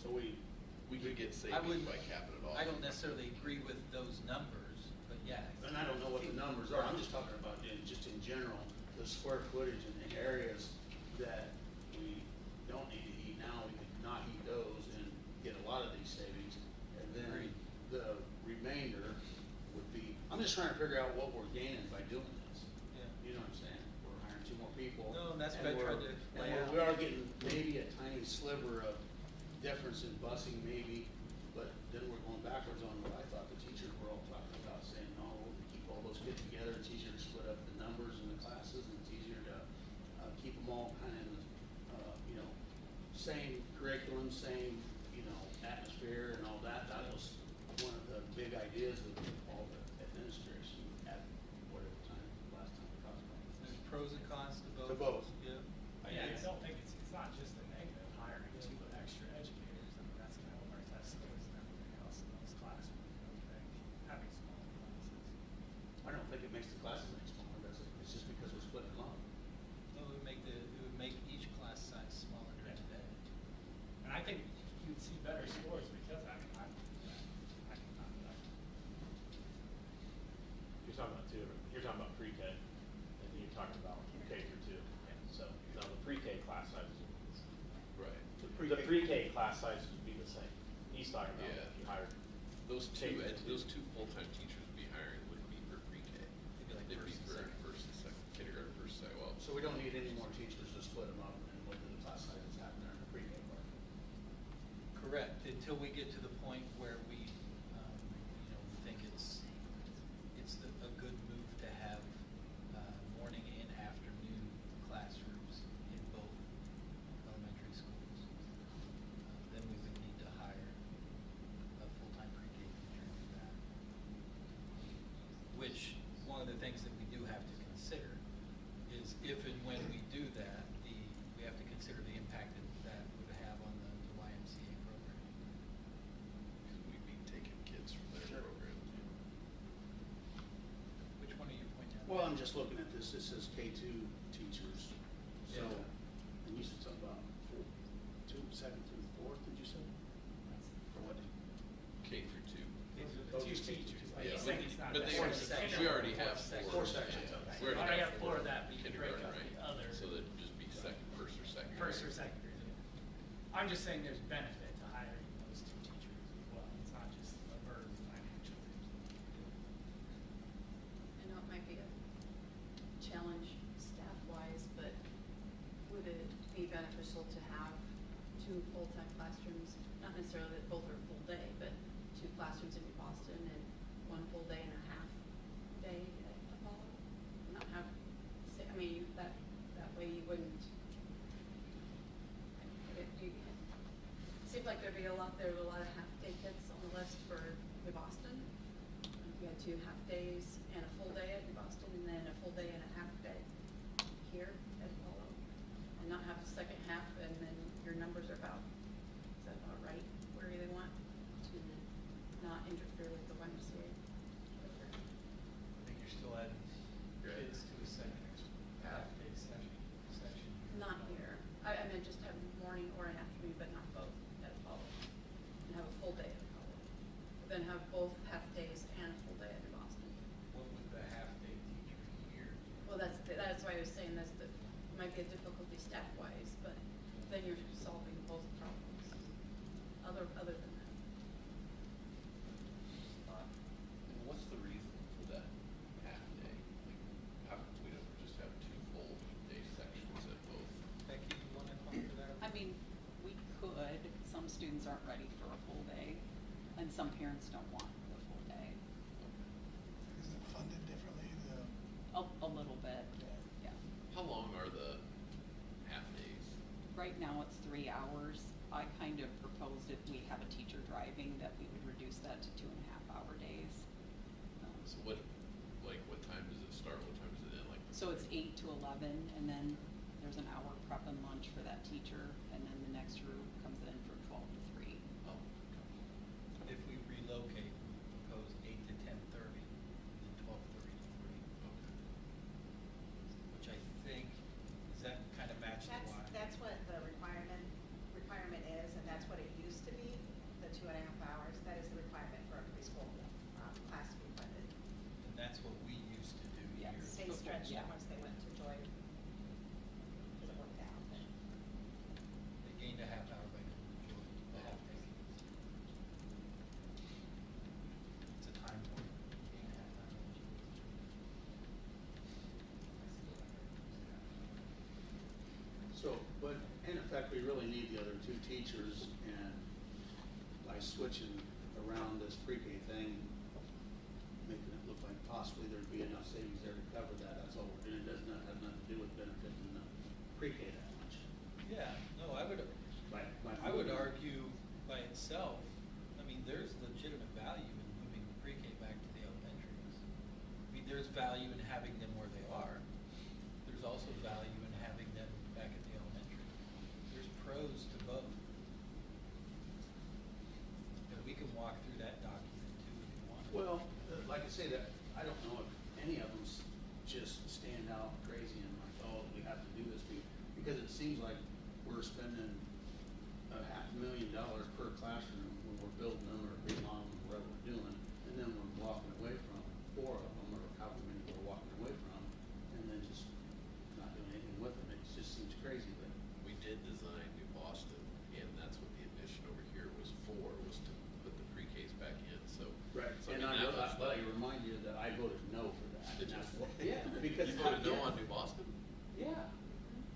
So we We could get savings wouldn't- by capping it off. I don't necessarily agree with those numbers, but yeah. and I don't know what the numbers are, I'm just talking about just in general, the square footage in the areas that we don't need to heat now, we could not heat those and get a lot of these savings. And then Agreed. the remainder would be, I'm just trying to figure out what we're gaining by doing this. Yeah. You know what I'm saying? We're hiring 2 more people. No, and that's what I we're- tried to lay and out. we are getting maybe a tiny sliver of difference in busing maybe, but then we're going backwards on what I thought the teachers were all talking about, saying, no, we'll keep all those kids together, it's easier to split up the numbers in the classes, and it's easier to keep them all kind of in the, you know, same curriculum, same, you know, atmosphere and all that. That was one of the big ideas of all the administration at whatever time, last time we talked about this. There's pros and cons to both. To both. Yeah. Yeah, I don't think it's not just the negative hiring 2 extra educators. I mean, that's kind of what our test scores and everything else in those classrooms. I don't think having smaller classes. I don't think it makes the classes any smaller, does it? It's just because we're splitting them up. No, it would make each class size smaller during the day. And I think you'd see better scores because I mean, I can not that. You're talking about you're talking about pre-K, and then you're talking about K through 2. So, now the pre-K class sizes would be Right. the pre-K class sizes would be the same. He's talking about Yeah. if you hired. Those K two, through 2. those 2 full-time teachers would be hiring wouldn't be for pre-K. They'd be like They'd be first and for second. first and second, kindergarten, first, second, well. So we don't need any more teachers to split them up and look at the class sizes happening in the pre-K part. Correct, until we get to the point where we, you know, we think it's a good move to have morning and afternoon classrooms in both elementary schools. Then we would need to hire a full-time pre-K teacher to do that. Which, one of the things that we do have to consider is if and when we do that, we have to consider the impact that would have on the YMCA program. We'd be taking kids from their program. Which one are you pointing at? Well, I'm just looking at this, it says K2 teachers, so, Yeah. and you said something about 2nd through 4th, did you say? For what? K through 2. Oh, Two just K teachers. two. Like, Yeah, he's we- saying it's not but that they, much. sections. we already have Four sections, yeah. okay. We You already have 4 4 of that, but you can break kindergarten, up right? the other. So that'd just be second, first or second. First or second grade. I'm just saying there's benefit to hiring those 2 teachers as well. It's not just a burden financially. I know it might be a challenge staff-wise, but would it be beneficial to have 2 full-time classrooms? Not necessarily that both are full day, but 2 classrooms in New Boston and 1 full day and a half day at Apollo? Not have, I mean, that way you wouldn't. Seems like there were a lot of half-day kids on the list for New Boston. You had 2 half-days and a full day at New Boston, and then a full day and a half day here at Apollo. And not have a second half, and then your numbers are about, is that about right, where they want to not interfere with the YMCA program? I think you're still adding Right. kids to a second half-day section. Not here. I meant just have morning or an afternoon, but not both at Apollo. And have a full day at Apollo. Then have both half-days and a full day at New Boston. What would the half-day teacher here do? Well, that's why I was saying it might be a difficulty staff-wise, but then you're solving both problems, other than that. And what's the reason for that half day? Like, how come we don't just have 2 full day sections at both? Becky, you wanna talk to that? I mean, we could, some students aren't ready for a full day, and some parents don't want the full day. Is it funded differently, A little bit, yeah. How long are the half days? Right now, it's 3 hours. I kind of proposed if we have a teacher driving, that we would reduce that to 2.5-hour days. So what time does it start? What time does it end? Like, So it's 8 to 11, and then there's an hour prep and lunch for that teacher, and then the next group comes in from 12 to 3. oh, If we relocate, we propose 8 to 10:30, then 12:30 to 3, okay. which I think, does that kind of match the Y? That's what the requirement is, and that's what it used to be, the 2.5 hours. That is the requirement for a preschool class to be funded. And that's what we used to do Yes. years They before. stretched it Yeah. once they went to Joy, because it worked out. They gained a half hour by going to Joy, the half day. It's a time point, gain a half hour. So, but in effect, we really need the other 2 teachers, and by switching around this pre-K thing, making it look like possibly there'd be enough savings there to cover that, that's all we're doing. It does not have nothing to do with benefiting the pre-K that much. Yeah, no, I would argue by itself, I mean, there's legitimate value in moving the pre-K back to the elementaries. I mean, there's value in having them where they are. There's also value in having them back at the elementary. There's pros to both. And we can walk through that document too if you want. Well, like I say, that, I don't know if any of them just stand out crazy and like, oh, we have to do this, because it seems like we're spending $500,000 per classroom when we're building them or remodeling or whatever we're doing, and then we're walking away from 4 of them, or however many we're walking away from, and then just not doing anything with them. It just seems crazy, but. We did design New Boston, and that's what the addition over here was for, was to put the pre-Ks back in, so. Right, So, and I mean, that was but I like- remind you that I voted no for that. Did and you? that's what- Yeah, because. You voted no yeah. on New Boston? Yeah,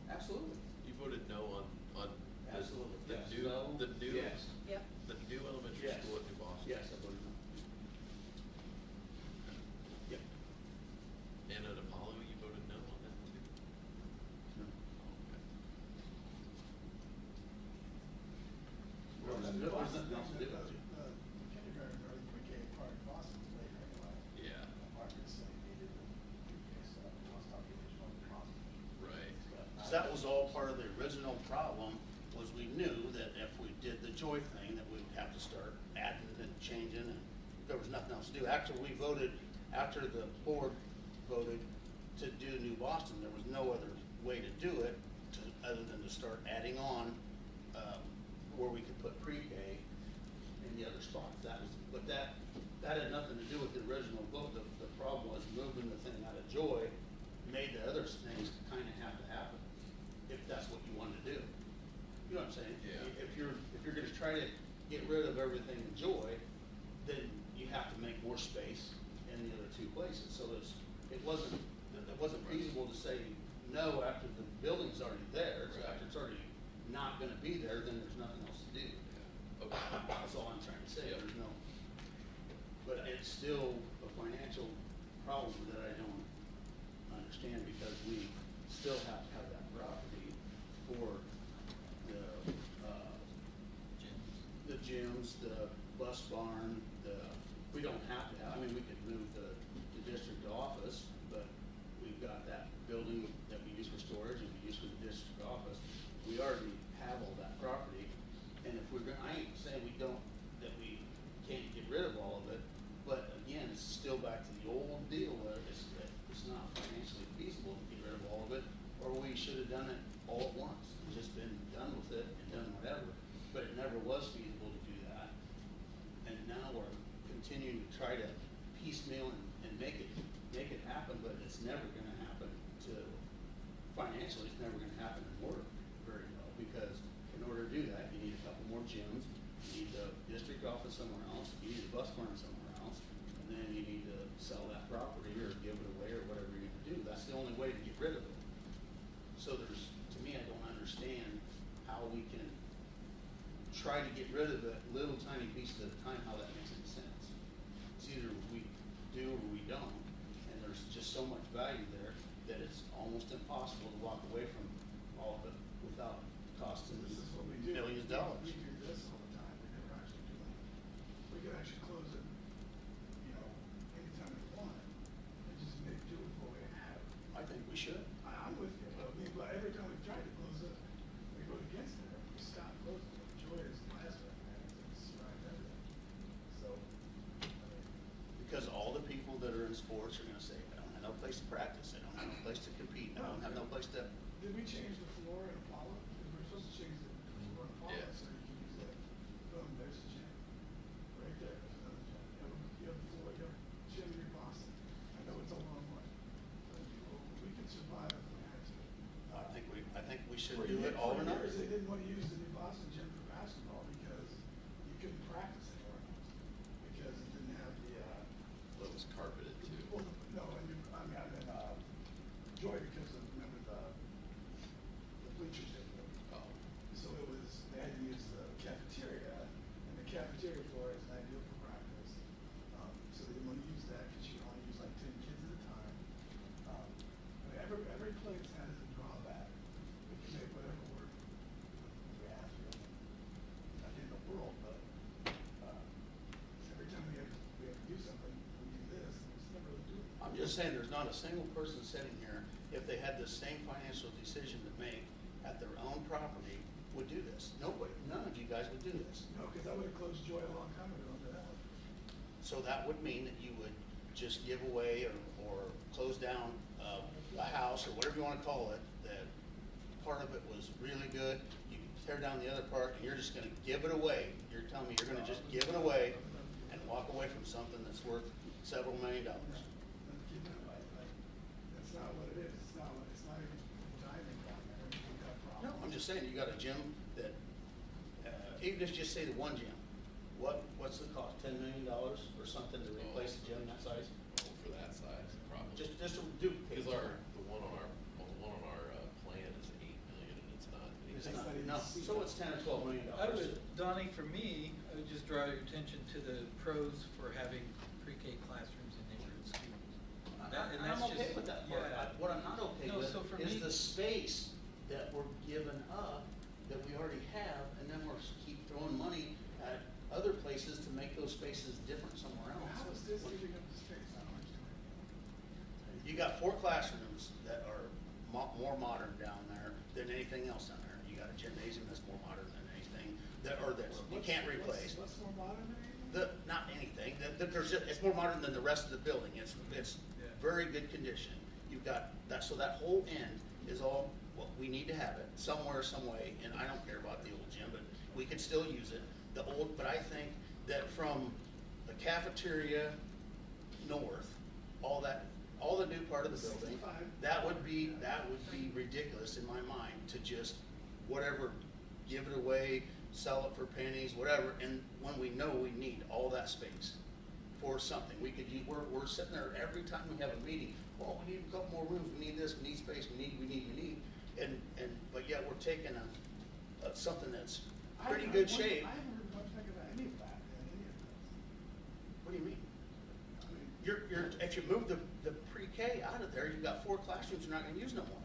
absolutely. You voted no on Absolutely, the yes. new, No, the new, yes. Yep. the new elementary Yes. school at New Boston? Yes, I voted no. Yep. And at Apollo, you voted no on that too? No. Okay. Well, There's there's nothing else to do. kindergarten early pre-K part of Boston's later anyway. Yeah. Margaret said he needed the pre-K stuff, he wants to talk to each one of Boston. Right. So that was all part of the original problem, was we knew that if we did the Joy thing, that we would have to start adding and changing, and there was nothing else to do. After the board voted to do New Boston, there was no other way to do it, other than to start adding on, where we could put pre-K in the other spots. But that had nothing to do with the original vote. The problem was moving the thing out of Joy made the other things kind of have to happen, if that's what you wanted to do. You know what I'm saying? Yeah. If you're gonna try to get rid of everything in Joy, then you have to make more space in the other 2 places. So it wasn't feasible to say no after the building's already there. So Right. after it's already not gonna be there, then there's nothing else to do. Yeah. Okay. That's all I'm trying to say. Yep. There's no, but it's still a financial problem that I don't understand, because we still have to have that property for the gyms, the bus barn, we don't have to have, I mean, we could move the district office, but we've got that building that we use for storage and we use for the district office. We already have all that property, and if we're gonna, I ain't saying that we can't get rid of all of it, but again, it's still back to the old deal where it's not financially feasible to get rid of all of it, or we should have done it all at once, and just been done with it and done whatever, but it never was feasible to do that. And now we're continuing to try to piecemeal and make it happen, but it's never gonna happen financially, it's never gonna happen and work very well, because gyms, you need the district office somewhere else, you need a bus barn somewhere else, and then you need to sell that property or give it away or whatever you're gonna do. That's the only way to get rid of it. So there's, to me, I don't understand how we can try to get rid of it little tiny pieces at a time, how that makes any sense. It's either we do or we don't, and there's just so much value there that it's almost impossible to walk away from all of it without costing This is what we do. millions of dollars. We do this all the time, we never actually do it. We could actually close it, you know, anytime we want, and just make do with what we have. I think we should. I'm with you, but every time we try to close it, we go against it, we stop closing it. Joy is the last one, man, it's survived everything. So, I mean, Because all the people that are in sports are gonna say, I don't have no place to practice, I don't have no place to compete, I don't have no place to. did we change the floor in Apollo? Because we're supposed to change the floor in Apollo, Yeah. so you can use that. Boom, there's the gym. Right there, there's another gym. You have the floor, you have gym in Boston. I know it's a long way. But we can survive if we had to. I think we should For do it all or for nothing. years, they didn't want to use the New Boston gym for basketball because you couldn't practice anywhere else. Because it didn't have the, Well, it was carpeted too. well, no, and you, I mean, Joy, because of, remember the bleachers they put. Oh. So it was, they had to use the cafeteria, and the cafeteria floor is ideal for practice. So they didn't want to use that because you can only use like 10 kids at a time. I mean, every place has a drawback. We can make whatever work we have to. Not in the world, but, every time we have to do something, we do this, and it's never really doing it. I'm just saying, there's not a single person sitting here, if they had the same financial decision to make at their own property, would do this. Nobody, none of you guys would do this. No, because I would have closed Joy a long time ago under that one. So that would mean that you would just give away or close down a house or whatever you wanna call it, that part of it was really good, you tear down the other part and you're just gonna give it away. You're telling me you're gonna just give it away and walk away from something that's worth several $1 million. That's not what it is, it's not even diving down there, we've got No, problems. I'm just saying, you got a gym that, even if you just say the one gym, what's the cost, $10 million or something to replace a gym that size? Well, for that size, probably. Just to do. Because the one on our plan is 8 million and it's not. It's It's not, not no, even- so it's $10 or $12 million. I would, Donnie, for me, I would just draw your attention to the pros for having pre-K classrooms in neighborhood schools. That- and I'm that's okay just- with that part. yeah. What I'm not okay No, with so for is me- the space that we're giving up, that we already have, and then we're keep throwing money at other places to make those spaces different somewhere else. How is this giving up the space? I don't understand. You got 4 classrooms that are more modern down there than anything else down there. You got a gymnasium that's more modern than anything that you can't replace. What's more modern than anything? Not anything, it's more modern than the rest of the building, it's Yeah. very good condition. You've got that, so that whole end is all, well, we need to have it somewhere, some way, and I don't care about the old gym, but we could still use it. But I think that from the cafeteria north, all the new part of the building, 65. that would be ridiculous in my mind to just whatever, give it away, sell it for pennies, whatever, and when we know we need all that space for something, we're sitting there every time we have a meeting, well, we need a couple more rooms, we need this, we need space, we need, but yet we're taking something that's pretty good shape. I haven't heard much about any of that, any of this. What do you mean? I mean, If you move the pre-K out of there, you've got 4 classrooms you're not gonna use no more.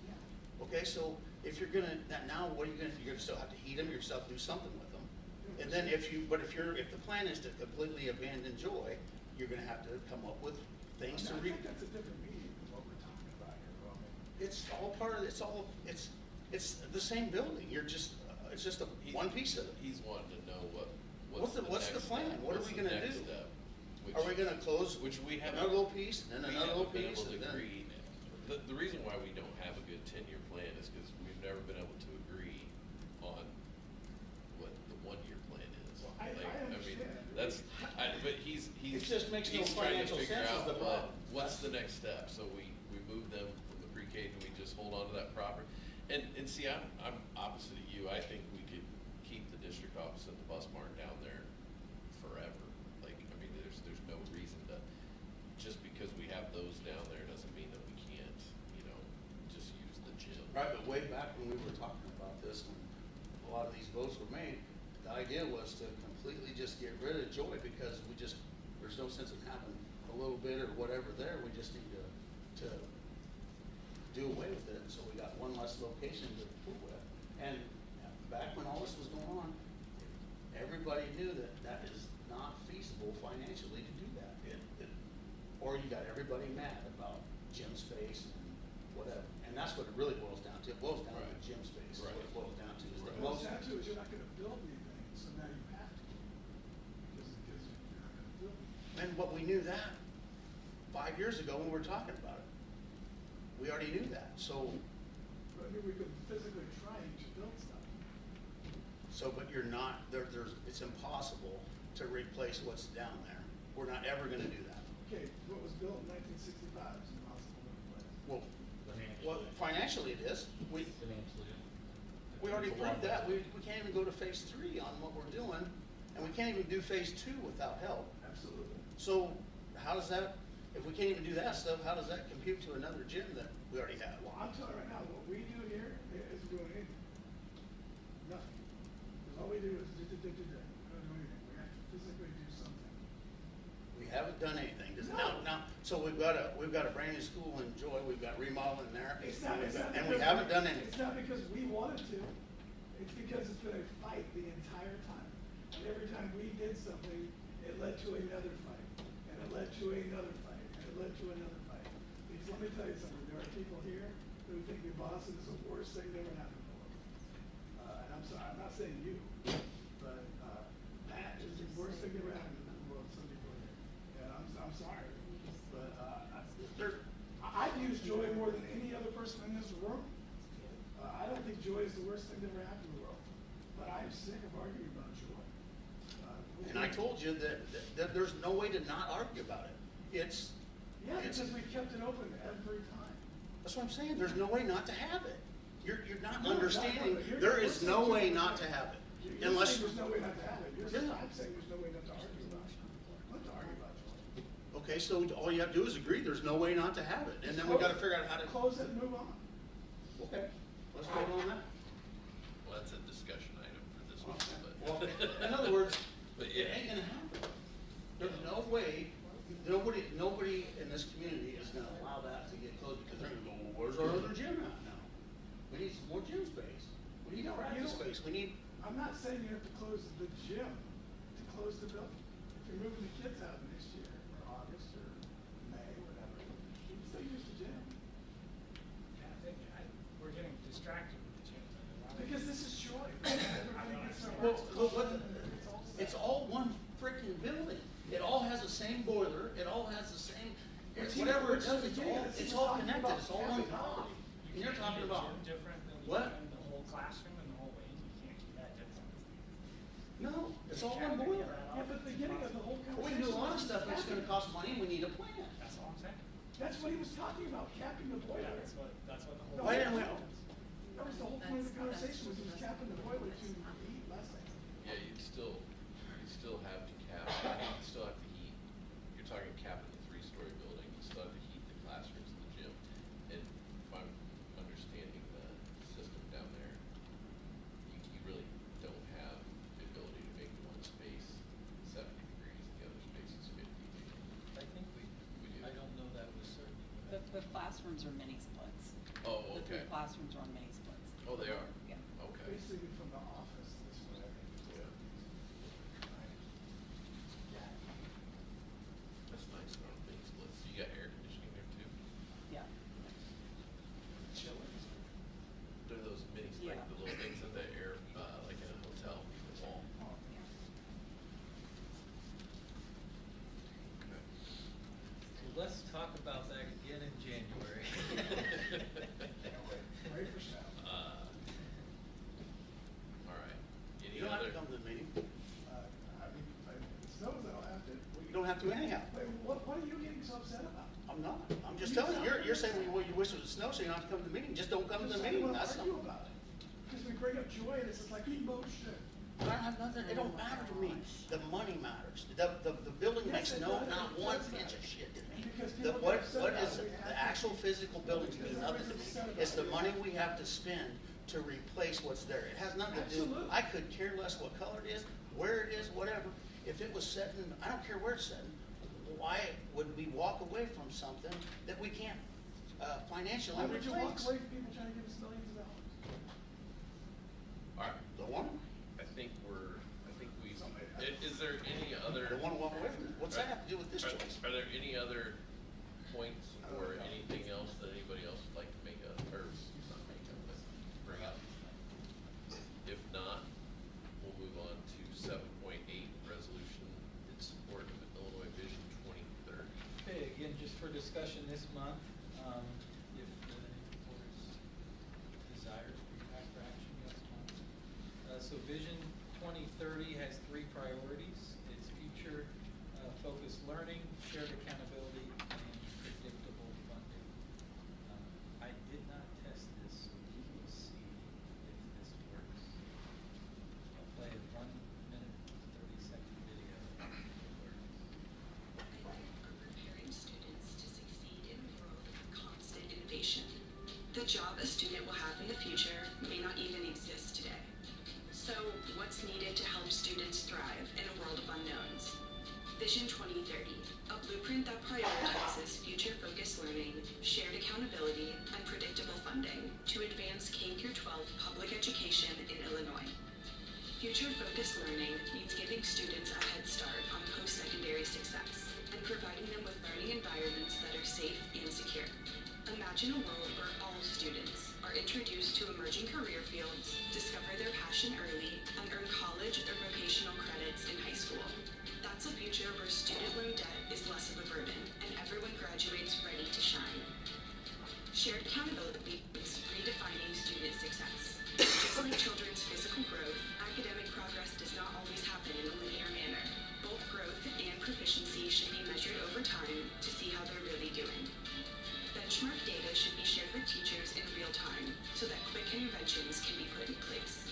yeah. Okay, so if you're gonna, now what are you gonna, you're gonna still have to heat them, you're still have to do something with them. And then if the plan is to completely abandon Joy, you're gonna have to come up with things to I think that's a different meeting than what we're talking about here, Roman. it's all part of, it's the same building, it's just one piece of it. He's wanting to know What's the next plan? step? What are What's we the gonna next do? step? Are we gonna close Which we haven't. another little piece, and then We another little haven't been piece, able and to then? agree. The reason why we don't have a good 10-year plan is because we've never been able to agree on what the 1-year plan is. Well, I mean, understand. but he's It just makes no he's trying to financial figure sense is out the problem. what's the next step. So we move them from the pre-K. Do we just hold on to that property? And see, I'm opposite of you. I think we could keep the district district office and the bus barn down there forever. Like, I mean, there's no reason to, just because we have those down there doesn't mean that we can't, you know, just use the gym. Right, but way back when we were talking about this, when a lot of these votes were made, the idea was to completely just get rid of Joy because there's no sense in having a little bit or whatever there. We just need to do away with it. So we got one less location to fool with. And back when all this was going on, everybody knew that that is not feasible financially to do that. Or you got everybody mad about gym space and whatever. And that's what it really boils down to. It boils down to gym space. What it boils down to is the What it boils most. down to is you're not gonna build anything, so now you have to. Because you're not gonna build anything. And what we knew that 5 years ago when we were talking about it. We already knew that. So, But I mean, we've been physically trying to build stuff. but you're not, it's impossible to replace what's down there. We're not ever gonna do that. Okay, what was built in 1965 is impossible to replace. Well, financially it is. We already proved that. We can't even go to phase 3 on what we're doing, and we can't even do phase 2 without help. Absolutely. So how does that, if we can't even do that stuff, how does that compute to another gym that we already have? Well, I'm telling you right now, what we do here isn't doing anything. Nothing. Because all we do is we don't do anything. We have to physically do something. We haven't done anything. No. Now, so we've got a brand new school in Joy. We've got remodeling there. And we because haven't done anything. It's not because we wanted to. It's because it's been a fight the entire time. And every time we did something, it led to another fight. And it led to another fight. And it led to another fight. Because let me tell you something. There are people here who think New Boston is the worst thing that ever happened to them. And I'm sorry, I'm not saying you, but that is the worst thing that ever happened in the world. Some people here. And I'm sorry. But I've used Joy more than any other person in this room. I don't think Joy is the worst thing that ever happened in the world. But I'm sick of arguing about Joy. And I told you that there's no way to not argue about it. Because we've kept it open every time. That's what I'm saying. There's no way not to have it. You're not No, understanding. no, There is no way not to have it. You're Unless. saying there's no way not to have it. Yeah. I'm saying there's no way not to argue about it. Not to argue about Joy. Okay, so all you have to do is agree there's no way not to have it. And then we gotta figure out how to. Close it and move on. Okay, let's vote on that. Well, that's a discussion item for this one, Well, but. in other words, But it yeah. ain't gonna happen. There's no way, nobody in this community is gonna allow that to get closed because they're gonna go, well, where's our other gym at now? We need some more gym space. We need more practice space. We need, I'm not saying you have to close the gym to close the building. If you're moving the kids out next year, or August, or May, whatever, you can still use the gym. Yeah, I think we're getting distracted with the gym. Because this is Joy. Everybody gets their well, hearts it's all one freaking building. It all has the same boiler. It all has the same, whatever it does, it's all connected. It's all one property. And you're talking about. Different than What? the whole classroom and the whole wing, you can't keep that different. No, it's all one boiler. Yeah, but the beginning of the whole We conversation. can do a lot of stuff that's gonna cost money, and we need a plan. That's all I'm saying. That's what he was talking about, capping the boiler. Yeah, that's what the whole. Why didn't we? That was the whole point of the conversation, was he was capping the boiler to heat less things. Yeah, you'd still have to cap, you'd still have to heat, you're talking capping the 3-story building, you still have to heat the classrooms and the gym. And if I'm understanding the system down there, you really don't have the ability to make one space 70 degrees and the other space is 50. I think We do. I don't know that with certainty. The classrooms are mini splits. Oh, The 3 okay. classrooms are on mini splits. Oh, they are? Yeah. Okay. Basically from the office this way. Yeah. That's nice, not big splits. You got air conditioning there too? Yeah. Chillers. They're those minis, like Yeah. the little things in the air, like in a hotel, the wall. Yeah. Okay. So let's talk about that again in January. Ready for snow. All right. Any You don't have other? to come to the meeting. I mean, if it snows, I don't have to. You don't have to anyhow. Wait, what are you getting so upset about? I'm not. I'm just telling you, you're saying, well, you wish it would snow, so you don't have to come to the meeting. Just don't come to the Just meeting. wanna That's argue something. about it. Because we bring up Joy and it's just like emotion. I have nothing, it don't matter to me. The money matters. The building Yes, makes it no, does. not It one does inch matter. of shit to me. Because The, people what, get upset what about is, it. We have the to- actual physical buildings mean Because nothing to everybody's me. upset about It's the it. money we have to spend to replace what's there. It has nothing to do, Absolutely. I could care less what color it is, where it is, whatever. If it was setting, I don't care where it's setting, why would we walk away from something that we can't, financially Why would you walk replace? away from people trying to give us millions of dollars? All right, Don't want them? I think we, is there any other? Don't wanna walk away from it. What's that have to do with this choice? Are there any other points or anything else that anybody else would like to make up, or not make up, but bring up? If not, we'll move on to 7.8, resolution in support of Illinois Vision 2030. Okay, again, just for discussion this month, if the board's desire to bring back for action next month. So Vision 2030 has 3 priorities. It's future focused learning, shared accountability, and predictable funding. I did not test this, so we will see if this works. I'll play a 1-minute, 30-second video. Preparing students to succeed in a world of constant innovation. The job a student will have in the future may not even exist today. So, what's needed to help students thrive in a world of unknowns? Vision 2030, a blueprint that prioritizes future-focused learning, shared accountability, and predictable funding to advance K-12 public education in Illinois. Future-focused learning means giving students a head start on post-secondary success and providing them with learning environments that are safe and secure. Imagine a world where all students are introduced to emerging career fields, discover their passion early, and earn college or vocational credits in high school. That's a future where student loan debt is less of a burden and everyone graduates ready to shine. Shared accountability means redefining student success. Just like children's physical growth, academic progress does not always happen in a linear manner. Both growth and proficiency should be measured over time to see how they're really doing. Benchmark data should be shared with teachers in real time so that quick interventions can be put in place.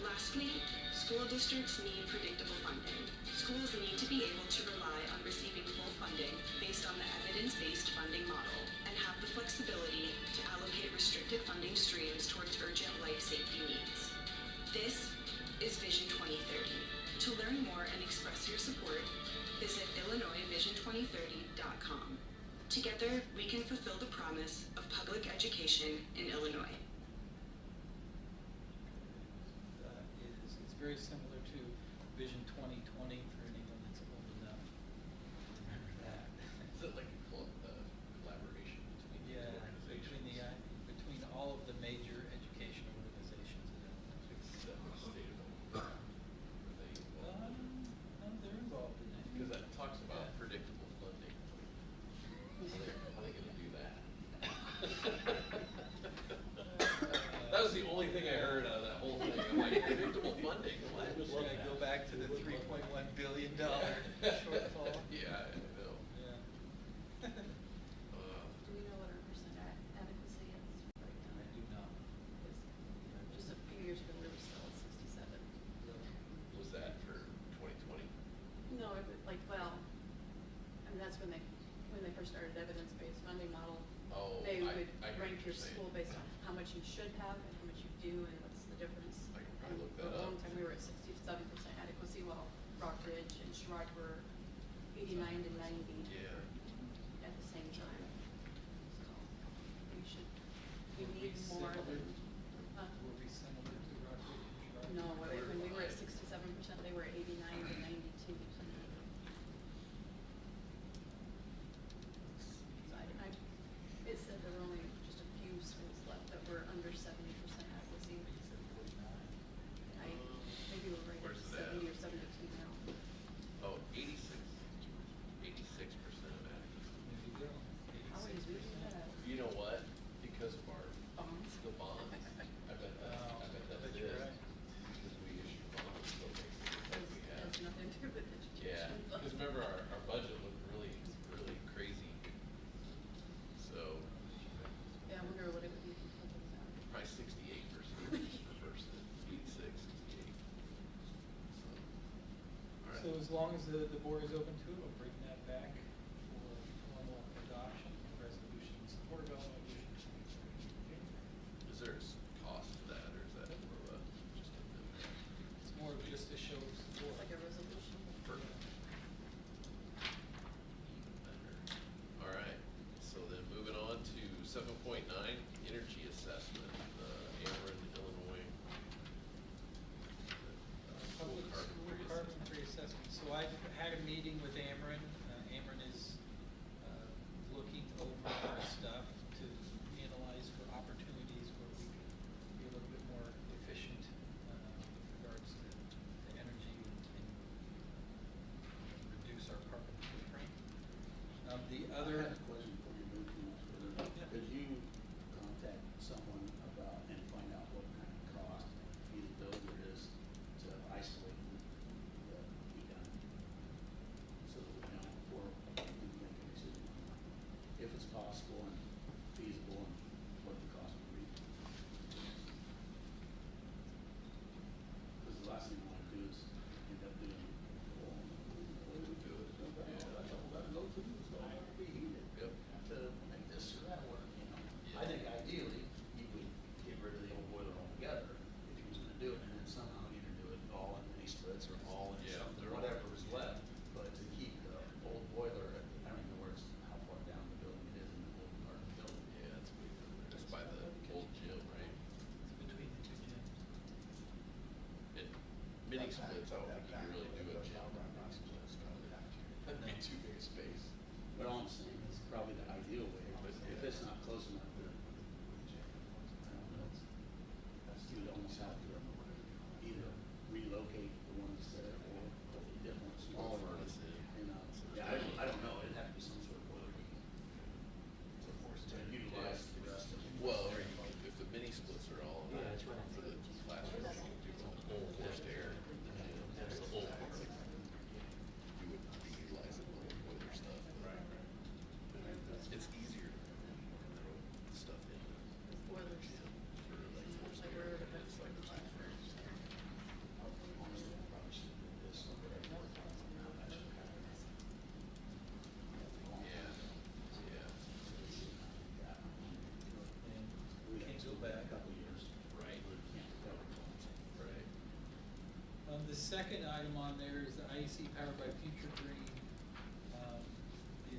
Lastly, school districts need predictable funding. Schools need to be able to rely on receiving full funding based on the evidence-based funding model and have the flexibility to allocate restricted funding streams towards urgent life safety needs. This is Vision 2030. To learn more and express your support, visit IllinoisVision2030.com. Together, we can fulfill the promise of public education in Illinois. It's very similar to Vision 2020 for anyone that's old enough to remember that. Is it like a collaboration between the Yeah, organizations? between all of the major educational organizations in Illinois. Is that the state of Illinois? Are they involved? No, they're involved in that. Because that talks about Yeah. predictable funding. How are they gonna do that? That was the only thing I heard out of that whole thing. I'm like, predictable funding, what? Should I go back to the $3.1 billion shortfall? Yeah, I know. Yeah. Do we know what our percent adequacy is right now? I do not. Just a few years ago, we were still at 67. Was that for 2020? No, it was like, well, I mean, that's when they first started evidence-based funding model. Oh, They would I hear rank what your you're saying. school based on how much you should have and how much you do and what's the difference. I can probably And look for that a long up. time, we were at 67% adequacy, while Rockridge and Sherrod were 89 to 90 Yeah. at the same time. So we should, we Were need we more similar? than, Were we similar to Rockridge and Sherrod? no, We were when we were at fine. 67%, they were 89 to 92%. So it said there were only just a few schools left that were under 70% adequacy. You said 49. Maybe we're right Where's at it at? 70 or 72 now. Oh, 86% of adequacy. There you go. How is we do that? You know what? Because of our, Bonds? the bonds, I bet that's you're it. right. Because we issue bonds, so basically like we have. Has nothing to do with Yeah, education. because remember, our budget looked really, really crazy. So, Yeah, I wonder what it would be if we pulled those out. probably 60 long as the board is open to it, we'll bring that back for formal adoption, resolution in support of Illinois Vision 2030. Is there a cost to that, or is that more of a, just a? It's more of just a show of support. Like a resolution. Perfect. All right, so then moving on to 7.9, energy assessment, Ameren, Illinois. Public school carbon-free assessment. So I've had a meeting with Ameren. Ameren is looking over our stuff to analyze for opportunities where we could be a little bit more efficient with regards to energy and reduce our carbon footprint. The I other. had a question before you move too much further. Yeah. Could you contact someone about and find out what kind of cost feasibility there is to isolate the heat gun? So that we know before we can make a decision on if it's possible and feasible and what the cost would be. Because the last thing we want to do is end up doing, oh, the way we do it, that's all we gotta go through, it's all gonna be heated. Yep. To make this or that work, you know. I think ideally, you would get rid of the old boiler altogether if you was gonna do it, and then somehow either do it all in mini splits or all in Yeah, something, they're all- whatever is left. But to keep the old boiler, I don't even know where it's, how far down the building it is in the old part of the building. Yeah, it's way down there. It's by the old gym, right? It's between the two gyms. And mini splits, I don't think you can really do a gym. Mini splits, that'd be too big a space. But all I'm saying is probably the ideal way, but if it's not close enough, then I don't know. You would almost have to either relocate the ones that are or totally different, smaller. Furnace in. You know, yeah, I don't know, it'd have to be some sort of boiler heat to utilize the rest of it. Well, or you could, if the mini splits are all in that, for the classroom, you do whole forced air, that's the whole part. You would be utilizing the whole boiler stuff. Right. It's easier to throw stuff in the Boilers. gym for like forced Like air, we're- than it's like the classroom. Honestly, I probably should do this or whatever. How that should happen. Yeah, yeah, And We can't can't go go back back. a couple years. right, Can't recover from it. right. The second item on there is the IEC Powered by Future Green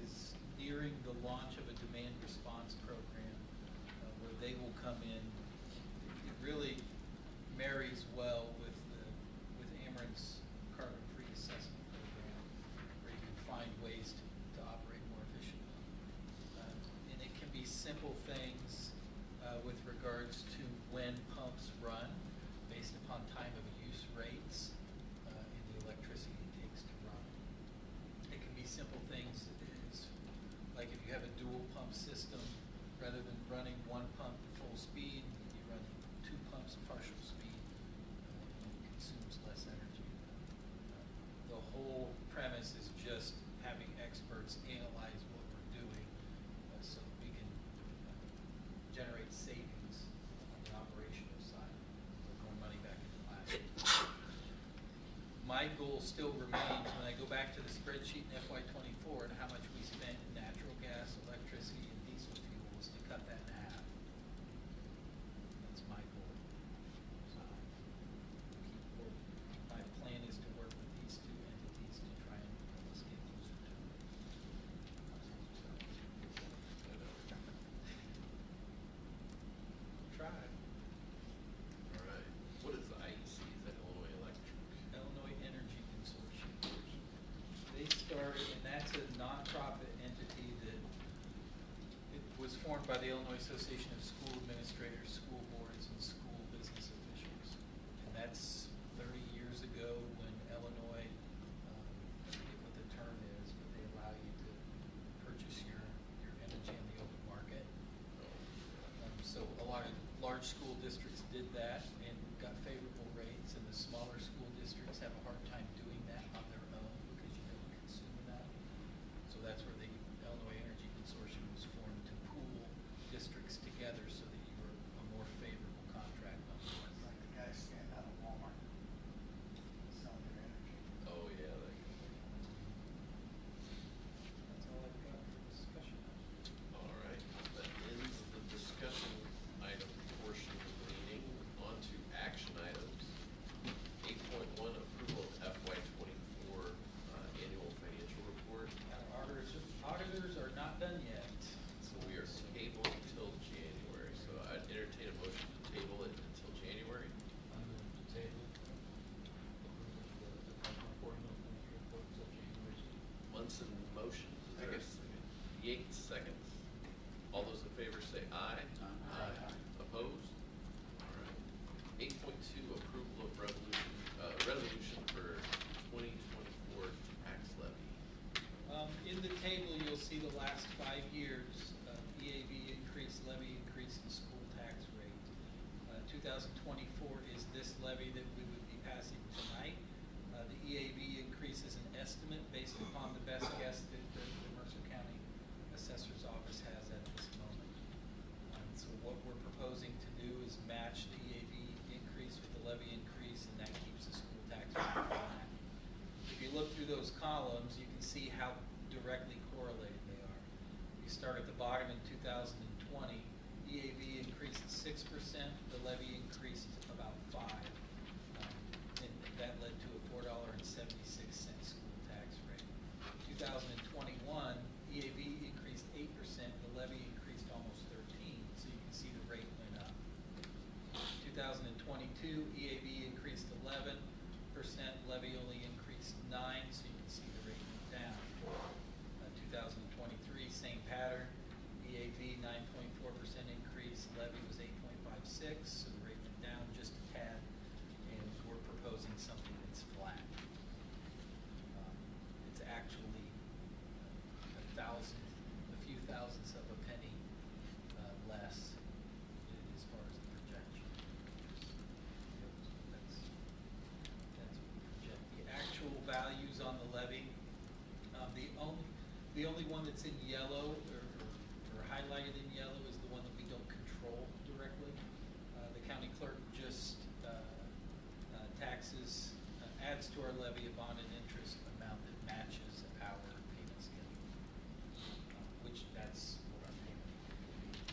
is nearing the launch of a demand response program where they will come in. It really marries well with Ameren's carbon-free assessment program, where you can find ways to operate more efficiently. And it can be simple things with regards to when pumps run based upon time of use rates and the electricity it takes to run. It can be simple things like if you have a dual pump system, rather than running one pump full speed, you run two pumps partial speed, and it consumes less energy. The whole premise is just having experts analyze what we're doing so that we can generate savings on the operational side, put more money back in the classroom. My goal still remains, when I go back to the spreadsheet in FY '24 and how much we spent in natural gas, electricity, and diesel fuels, to cut that in half. That's my goal. So, my plan is to work with these two entities to try and help us get closer to it. Try. All right. What is the IEC? Is that Illinois Electric? Illinois Energy Consortium. They started, and that's a nonprofit entity that it was formed by the Illinois Association of School Administrators, School Boards, and School Business Officials. And that's 30 years ago when Illinois, I forget what the term is, but they allow you to purchase your energy on the open market. So a lot of large school districts did that and got favorable rates, and the smaller school districts have a hard time doing that on their own because you don't consume enough. So that's where the Illinois Energy Consortium was formed to pool districts together so that you were a more favorable contract on the market. Like the guys stand out of Walmart selling their energy. Oh, yeah, that guy. 2024 is this levy that we would be passing tonight. The EAV increase is an estimate based upon the best guess that the Mercer County Assessor's Office has at this moment. So what we're proposing to do is match the EAV increase with the levy increase, and that keeps the school tax rate flat. If you look through those columns, you can see how directly correlated they are. You start at the bottom in 2020, EAV increased 6%, the levy increased about 5%. And that led to a $4.76 school tax rate. 2021, EAV increased 8%, the levy increased almost 13%, so you can see the rate went up. 2022, EAV increased 11%, levy only increased 9%, so you can see the rate went down. 2023, same pattern, EAV 9.4% increase, levy was 8.56%, so the rate went down just a tad, and we're proposing something that's flat. It's actually a few thousandths of a penny less as far as the projection. That's what we project. The actual values on the levy, the only one that's in yellow or highlighted in yellow is the one that we don't control directly. The county clerk just adds to our levy a bond and interest amount that matches our payment schedule, which that's what our payment will be.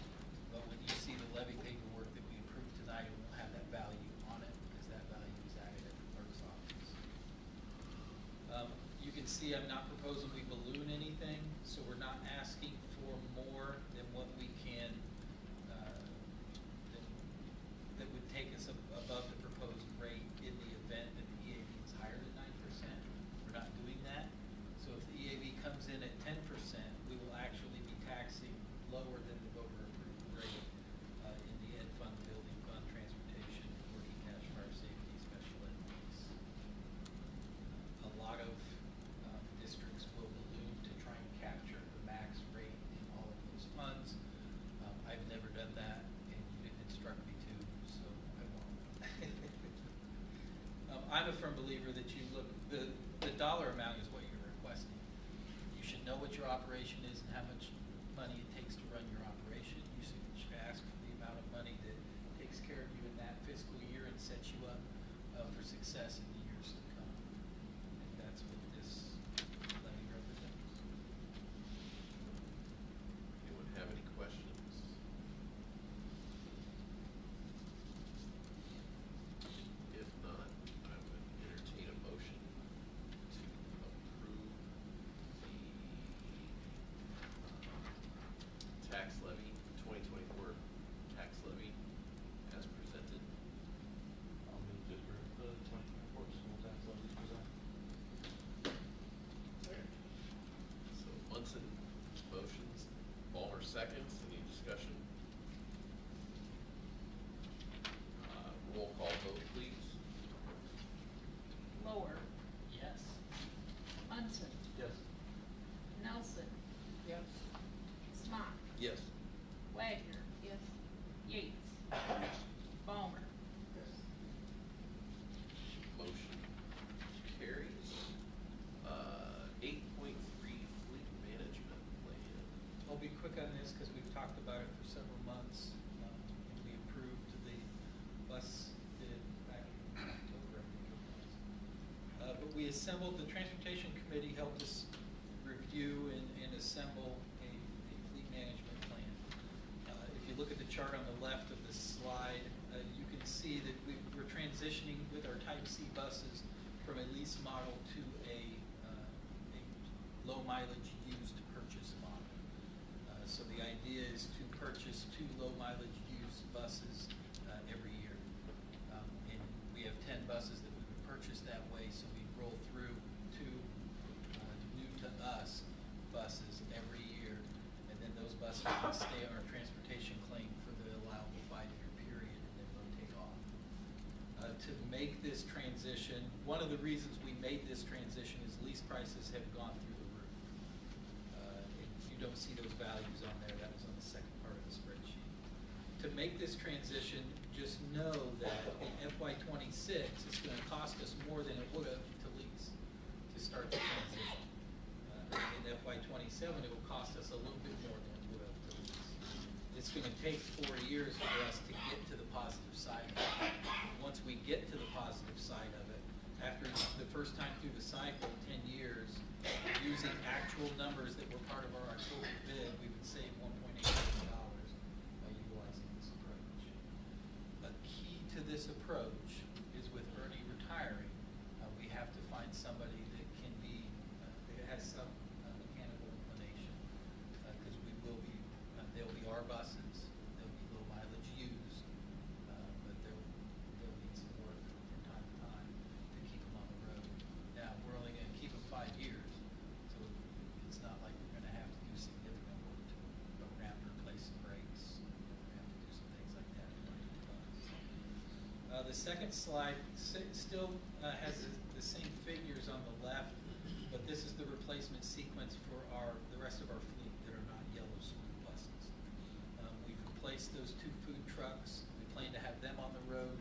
But when you see the levy paperwork that we approved tonight, it won't have that value on it because that value is added at the clerk's office. You can see I'm not proposing we balloon anything, so we're not asking for more than what we can, that would take us above the proposed rate in the event that the EAV is higher than 9%. We're not doing that. So if the EAV comes in at 10%, we will actually be taxing lower than the voter approved rate in the ed fund, building fund, transportation, working cash, fire safety, special ed fees. A lot of districts will balloon to try and capture the max rate in all of those funds. I've never done that, and you didn't instruct me to, so I won't. I'm a firm believer that you look, the dollar amount is what you're requesting. You should know what your operation is and how much money it takes to run your operation. You should ask for the amount of money that takes care of you in that fiscal year and sets you up for success in the years to come. And that's what this levy represents. Anyone have any questions? If not, I would entertain a motion to approve the tax levy, 2024 tax levy as presented. I'll move to approve the 2024 school tax levy as presented. So Munson motions, Ballmer seconds. Any discussion? Roll call vote, please. Lower, Yes. Munson, Yes. Nelson. Yes. Smock, Yes. Wagner. Yes. Yates. Ballmer. Motion carries. 8.3 fleet management plan. I'll be quick on this because we've talked about it for several months. And we approved the bus bid back in October, I think it was. But we assembled, the transportation committee helped us review and assemble a fleet management plan. If you look at the chart on the left of the slide, you can see that we're transitioning with our Type C buses from a lease model to a low mileage used purchase model. So the idea is to purchase 2 low mileage used buses every year. And we have 10 buses that we would purchase that way, so we roll through 2 new to us buses every year, and then those buses can stay on our transportation claim for the allowable 5-year period and then rotate off. To make this transition, one of the reasons we made this transition is lease prices have gone through the roof. And you don't see those values on there, that was on the second part of the spreadsheet. To make this transition, just know that 26, it's gonna cost us more than it would have to lease, to start the transition. In FY 27, it will cost us a little bit more than it would have to lease. It's gonna take 4 years for us to get to the positive side of it. Once we get to the positive side of it, after the first time through the cycle, 10 years, using actual numbers that were part of our October bid, we would save $1.8 million by utilizing this approach. A key to this approach is with Ernie retiring, we have to find somebody that can be, that has some mechanical inclination, because we will be, they'll be our buses, they'll be low mileage used, but they'll need some work from time to time to keep them on the road. Now, we're only gonna keep them 5 years, so it's not like we're gonna have to do significant work to go around and replace some brakes. We're gonna have to do some things like that. The second slide still has the same figures on the left, but this is the replacement sequence for the rest of our fleet that are not yellow school buses. We've replaced those 2 food trucks. We plan to have them on the road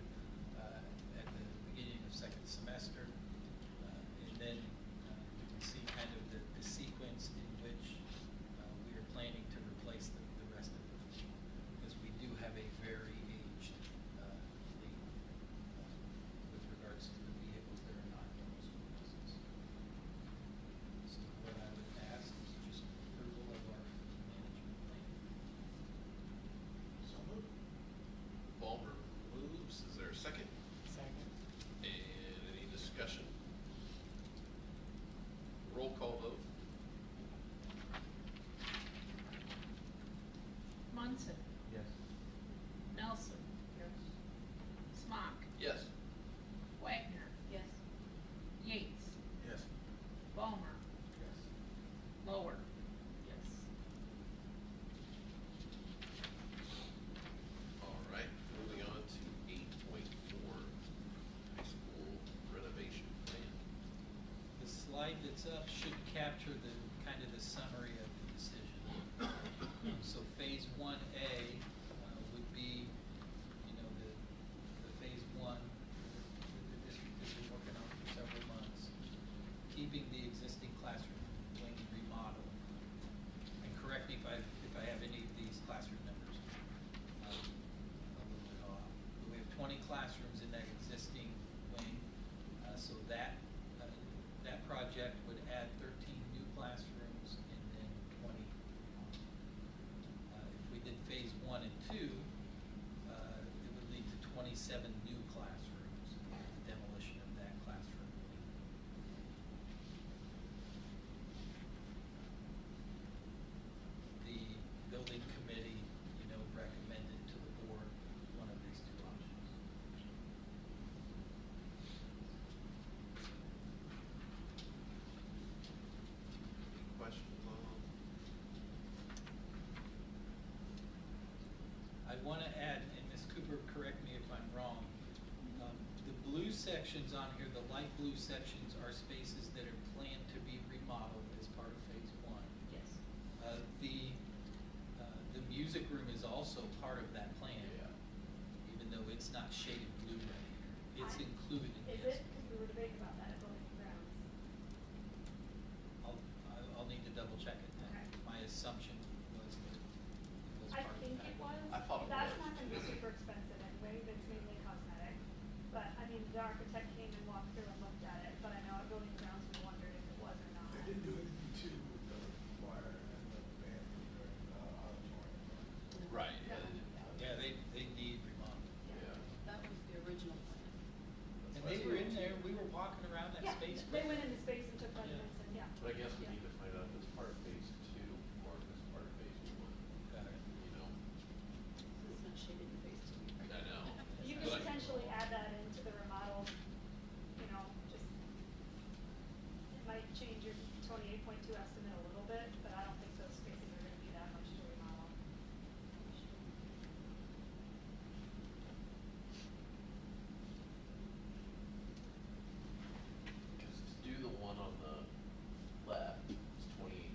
at the beginning of second semester. And then you can see kind of the sequence in which we are planning to replace the rest of the fleet, because we do have a very aged fleet with regards to the vehicles that are not yellow school buses. So what I would ask is just approval of our fleet management plan. So moved. Ballmer moves, is there a second? Second. And any discussion? Roll call vote. Munson, Yes. Nelson, Smock, Yes. Wagner, Yes. Yates, Yes. Ballmer, Yes. Lower. Yes. All right, moving on to 8.4, high school renovation plan. The slide that's up should capture the kind of the summary of the decision. So phase 1A would be, you know, the phase 1 that the district has been working on for several months, keeping the existing classroom wing remodel. And correct me if I have any of these classroom numbers a little bit off. But we have 20 classrooms in that existing wing, so that project would add 13 new classrooms and then 20. If we did phase 1 and 2, it would lead to 27 new classrooms, the demolition of that classroom wing. The building committee, you know, recommended to the board one of these 2 options. Any questions on? I want to add, and Ms. Cooper, correct me if I'm wrong, the blue sections on here, the light blue sections are spaces that are planned to be remodeled as part of phase 1. Yes. The music room is also part of that plan. Even though it's not shaded blue right here. It's included in Is this. it? Because we were debating about that at building and grounds. I'll need to double check it then. Okay. My assumption was that it was I part of think that. it was. I thought it That's was. not gonna be super expensive anyway, it's mainly cosmetic. But, I mean, the architect came and walked through and looked at it, but I know at building and grounds, we wondered if it was or not. They didn't do anything too with the choir and the band during the auditorium. Right, No. Yeah, they need remodeling. yeah. That was the original plan. And they were in there, we were walking around that Yeah, space. they went into space and took measurements and, yeah. But I guess we Yeah. need to find out if it's part of phase 2 or if it's part of phase 1, Got it. you know? So it's not shaded in phase 2. I know. You But could potentially add that into the remodel, you know, just, it might change your 28.2 estimate a little bit, but I don't think those spaces are gonna be that much to remodel. Because to do the one on the left, it's 28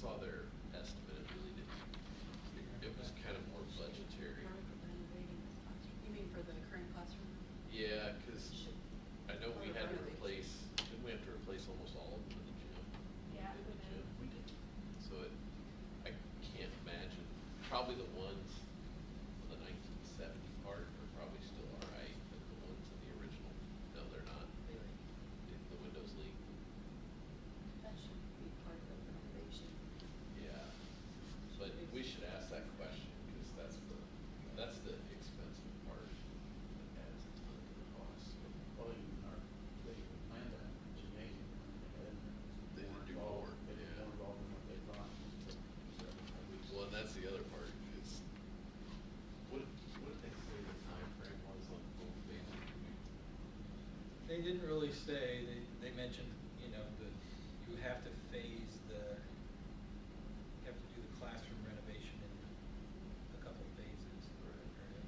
saw their estimate, it really didn't, it was kind of more budgetary. You mean for the current classroom? Yeah, cause I know we had to replace, didn't we have to replace almost all of them in the gym? Yeah, In the we gym? did. We did. So I can't imagine, probably the ones on the 1970 part are probably still all right, but the ones in the original, no, they're not. The windows leak. That should be part of the renovation. Yeah, but we should ask that question, because that's the expensive part that adds a ton to the cost. Well, they planned that gymnasium, They didn't do more, They did yeah. more involved than what they thought. Well, and that's the other part, is, What did they say the time frame was on both phases? They didn't really say, they mentioned, you know, that you have to phase you have to do the classroom renovation in a couple of phases. Right?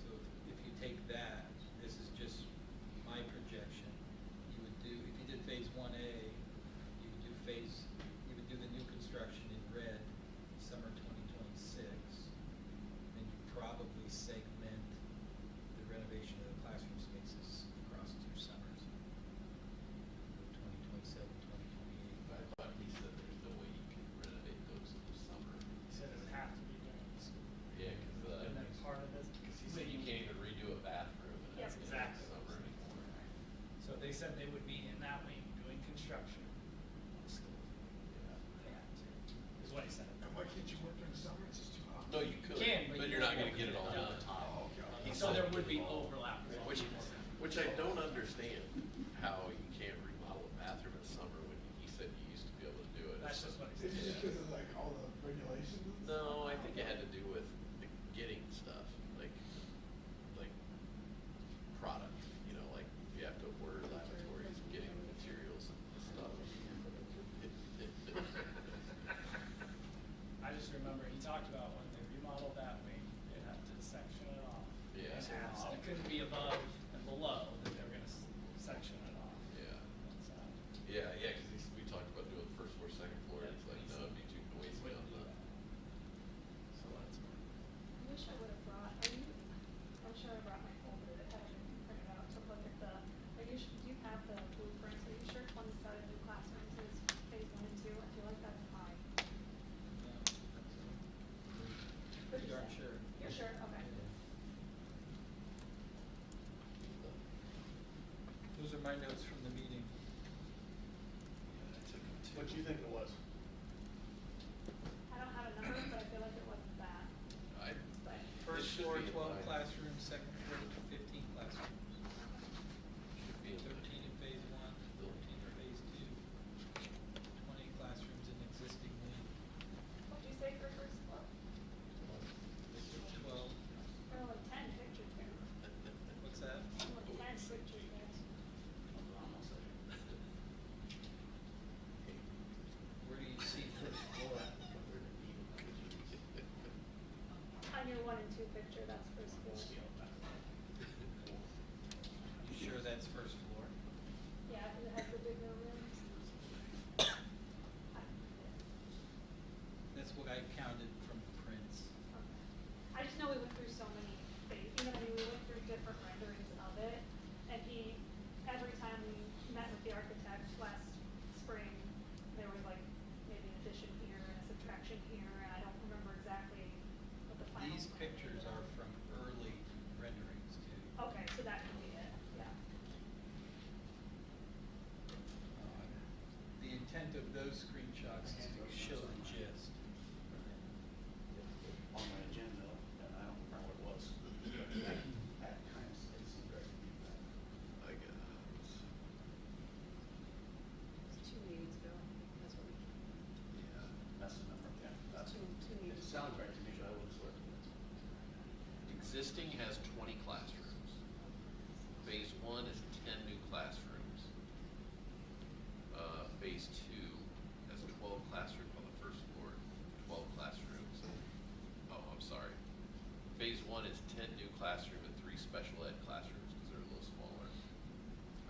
So if you take that, this is just my projection, you would do, if you did phase 1A, you would do the new construction in red, summer 2026. Then you probably segment the renovation of the classroom spaces across 2 summers. 2027, 2028. I thought he said there's no way you can renovate those in the summer. He said it would have to be during the school. Yeah, And then part of this, because he he said said you can't even redo a bathroom in Yes, the exactly. summer anymore. So they said they would be in that wing doing construction on the school. They have to, is what he said. And why can't you work during the summer? It's just too hot. No, you could, can, but you're not gonna get it all done. Oh, okay. So there would be overlap. is all Which, he said. which I don't understand, how you can't remodel a bathroom in summer when he said you used to be able to do it. That's just what he Is it just said. because of like all the regulations? and stuff? No, I think it had to do with getting stuff, like product, you know, like you have to order laboratories, getting materials and stuff. I just remember he talked about when they remodeled that wing, they had to section it off. Yeah. And so it couldn't be above and below, that they were gonna section it off. Yeah. That's, Yeah, cause we talked about doing first floor, second floor, and it's like, no, it'd be too noisy Wouldn't on do the. that. So that's. I wish I would have brought, I'm sure I brought my folder that had it printed out to look at do you have the blueprints? Are you sure 27 new classrooms is phase 1 and 2? I feel like that's high. Pretty darn sure. You're sure? Okay. Those are my notes from the meeting. What do you think it was? I don't have a number, but I feel like it wasn't that. But First should floor, be in 12 line. classrooms, second floor, 15 classrooms. Should be in 13 line. in phase 1, 14 in phase 2, 20 classrooms in existing wing. what'd you say for first floor? 12, There were like 10 pictures there. what's that? Like 10 pictures there. Where do you see first floor? On your 1 and 2 picture, that's first floor. You sure that's first floor? Yeah, because it has the bigger rooms. That's what I counted from the prints. I just know we went through so many phases, you know what I mean, we went through different renderings of it, and every time we met with the architect last spring, there was like maybe an addition here and a subtraction here, and I don't remember exactly what the final. These plan pictures ended are up. from early renderings too. Okay, so that can be it, yeah. The intent of those screenshots is to show the gist. On my agenda, and I don't remember what it was. That kind of, it seemed very feedback. I guess. It's 2 meetings ago, that's what we, Yeah. That's the number, yeah. That's, two it meetings. sounds right to me, but I wouldn't swear to it. Existing has 20 classrooms. Phase 1 is 10 new classrooms. Phase 2 has 12 classrooms on the first floor, 12 classrooms. Oh, I'm sorry. Phase 1 is 10 new classrooms and 3 special ed classrooms because they're a little smaller.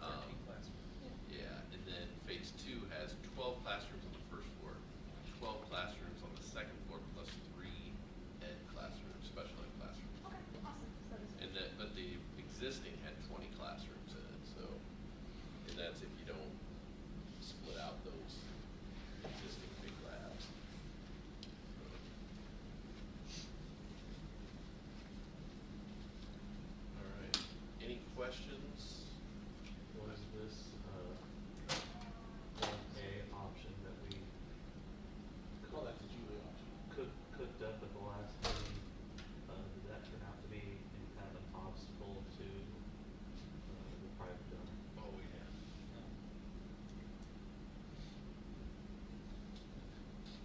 13 classrooms. Yeah, and then phase 2 has 12 classrooms on the first floor, questions? Was this, 1A option that we Call that the Julie option. cooked up at the last meeting, did that turn out to be any kind of an obstacle to, the private donor? Oh, yeah.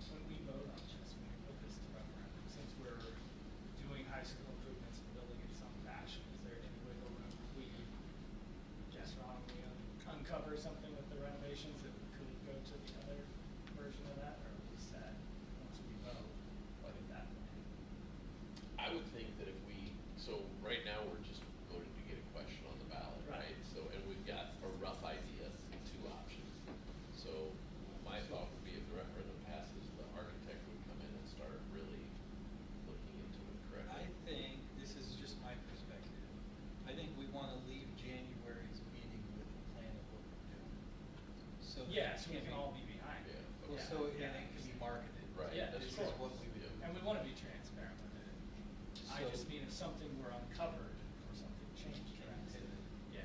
When we vote on this, when we put this to referendum, since we're doing high school improvements and building in some fashion, is there any wiggle room if we guess wrong, we uncover something with the renovations that we could go to the other version of that, or are we set once we vote, what at that point? I would think that if we, so right now, we're just voting to get a question on the ballot, Right. right? So, and we've got a rough idea, two options. So my thought would be if the referendum passes, the architect would come in and start really looking into it correctly. I think, this is just my perspective, I think we wanna leave January's meeting with a plan of what we're doing. So that Yeah, so we can can be- all be behind it. Yeah. Well, Yeah. so, and Yeah. it can be marketed. Right, Yeah, that's This true. is what we would do. And we wanna be transparent with it. I So- just mean if something were uncovered or something changed drastically, yeah.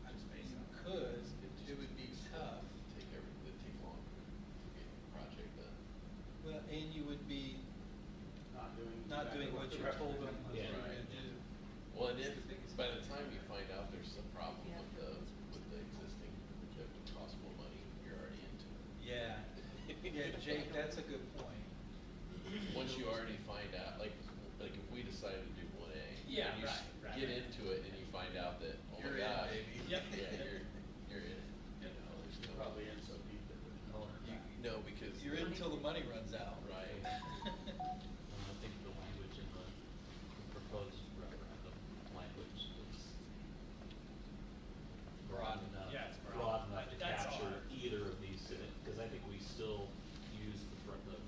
Just based on. Could, it would be tough, It'd take longer to get the project done. well, and you would be Not doing. not doing what you told them you Yeah. were gonna Right. do. Well, and It's if, the biggest by the difference. time you find out there's some problem with the existing, that would cost more money, you're already into it. Yeah, yeah, Jake, that's a good point. Once you already find out, like if we decided to do 1A. Yeah, and you right, get right. into it and you find out that, oh You're my in, gosh. baby. Yep. Yeah, you're in it, you know, there's no. Probably in so deep that No, because. You're in until the money runs out. Right. I think the language in the proposed referendum language is broad enough. Yeah, it's broad. Broad enough to That's all capture right. either of these, because I think we still use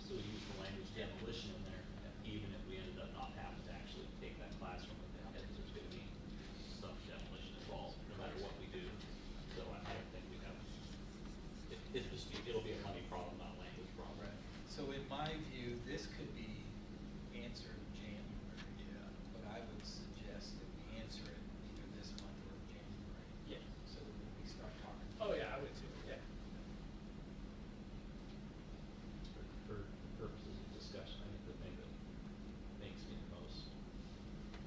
still use the language demolition in there, even if we ended up not having to actually take that classroom with them, because there's gonna be some demolition involved, no matter what we do. So I don't think we have, it'll be a money problem, not a language problem. Right, so in my view, this could be answered in January. Yeah. But I would suggest that we answer it either this month or in January. Yeah. So that when we start talking. Oh, yeah, I would too, yeah. For purposes of discussion, I think the thing that makes me the most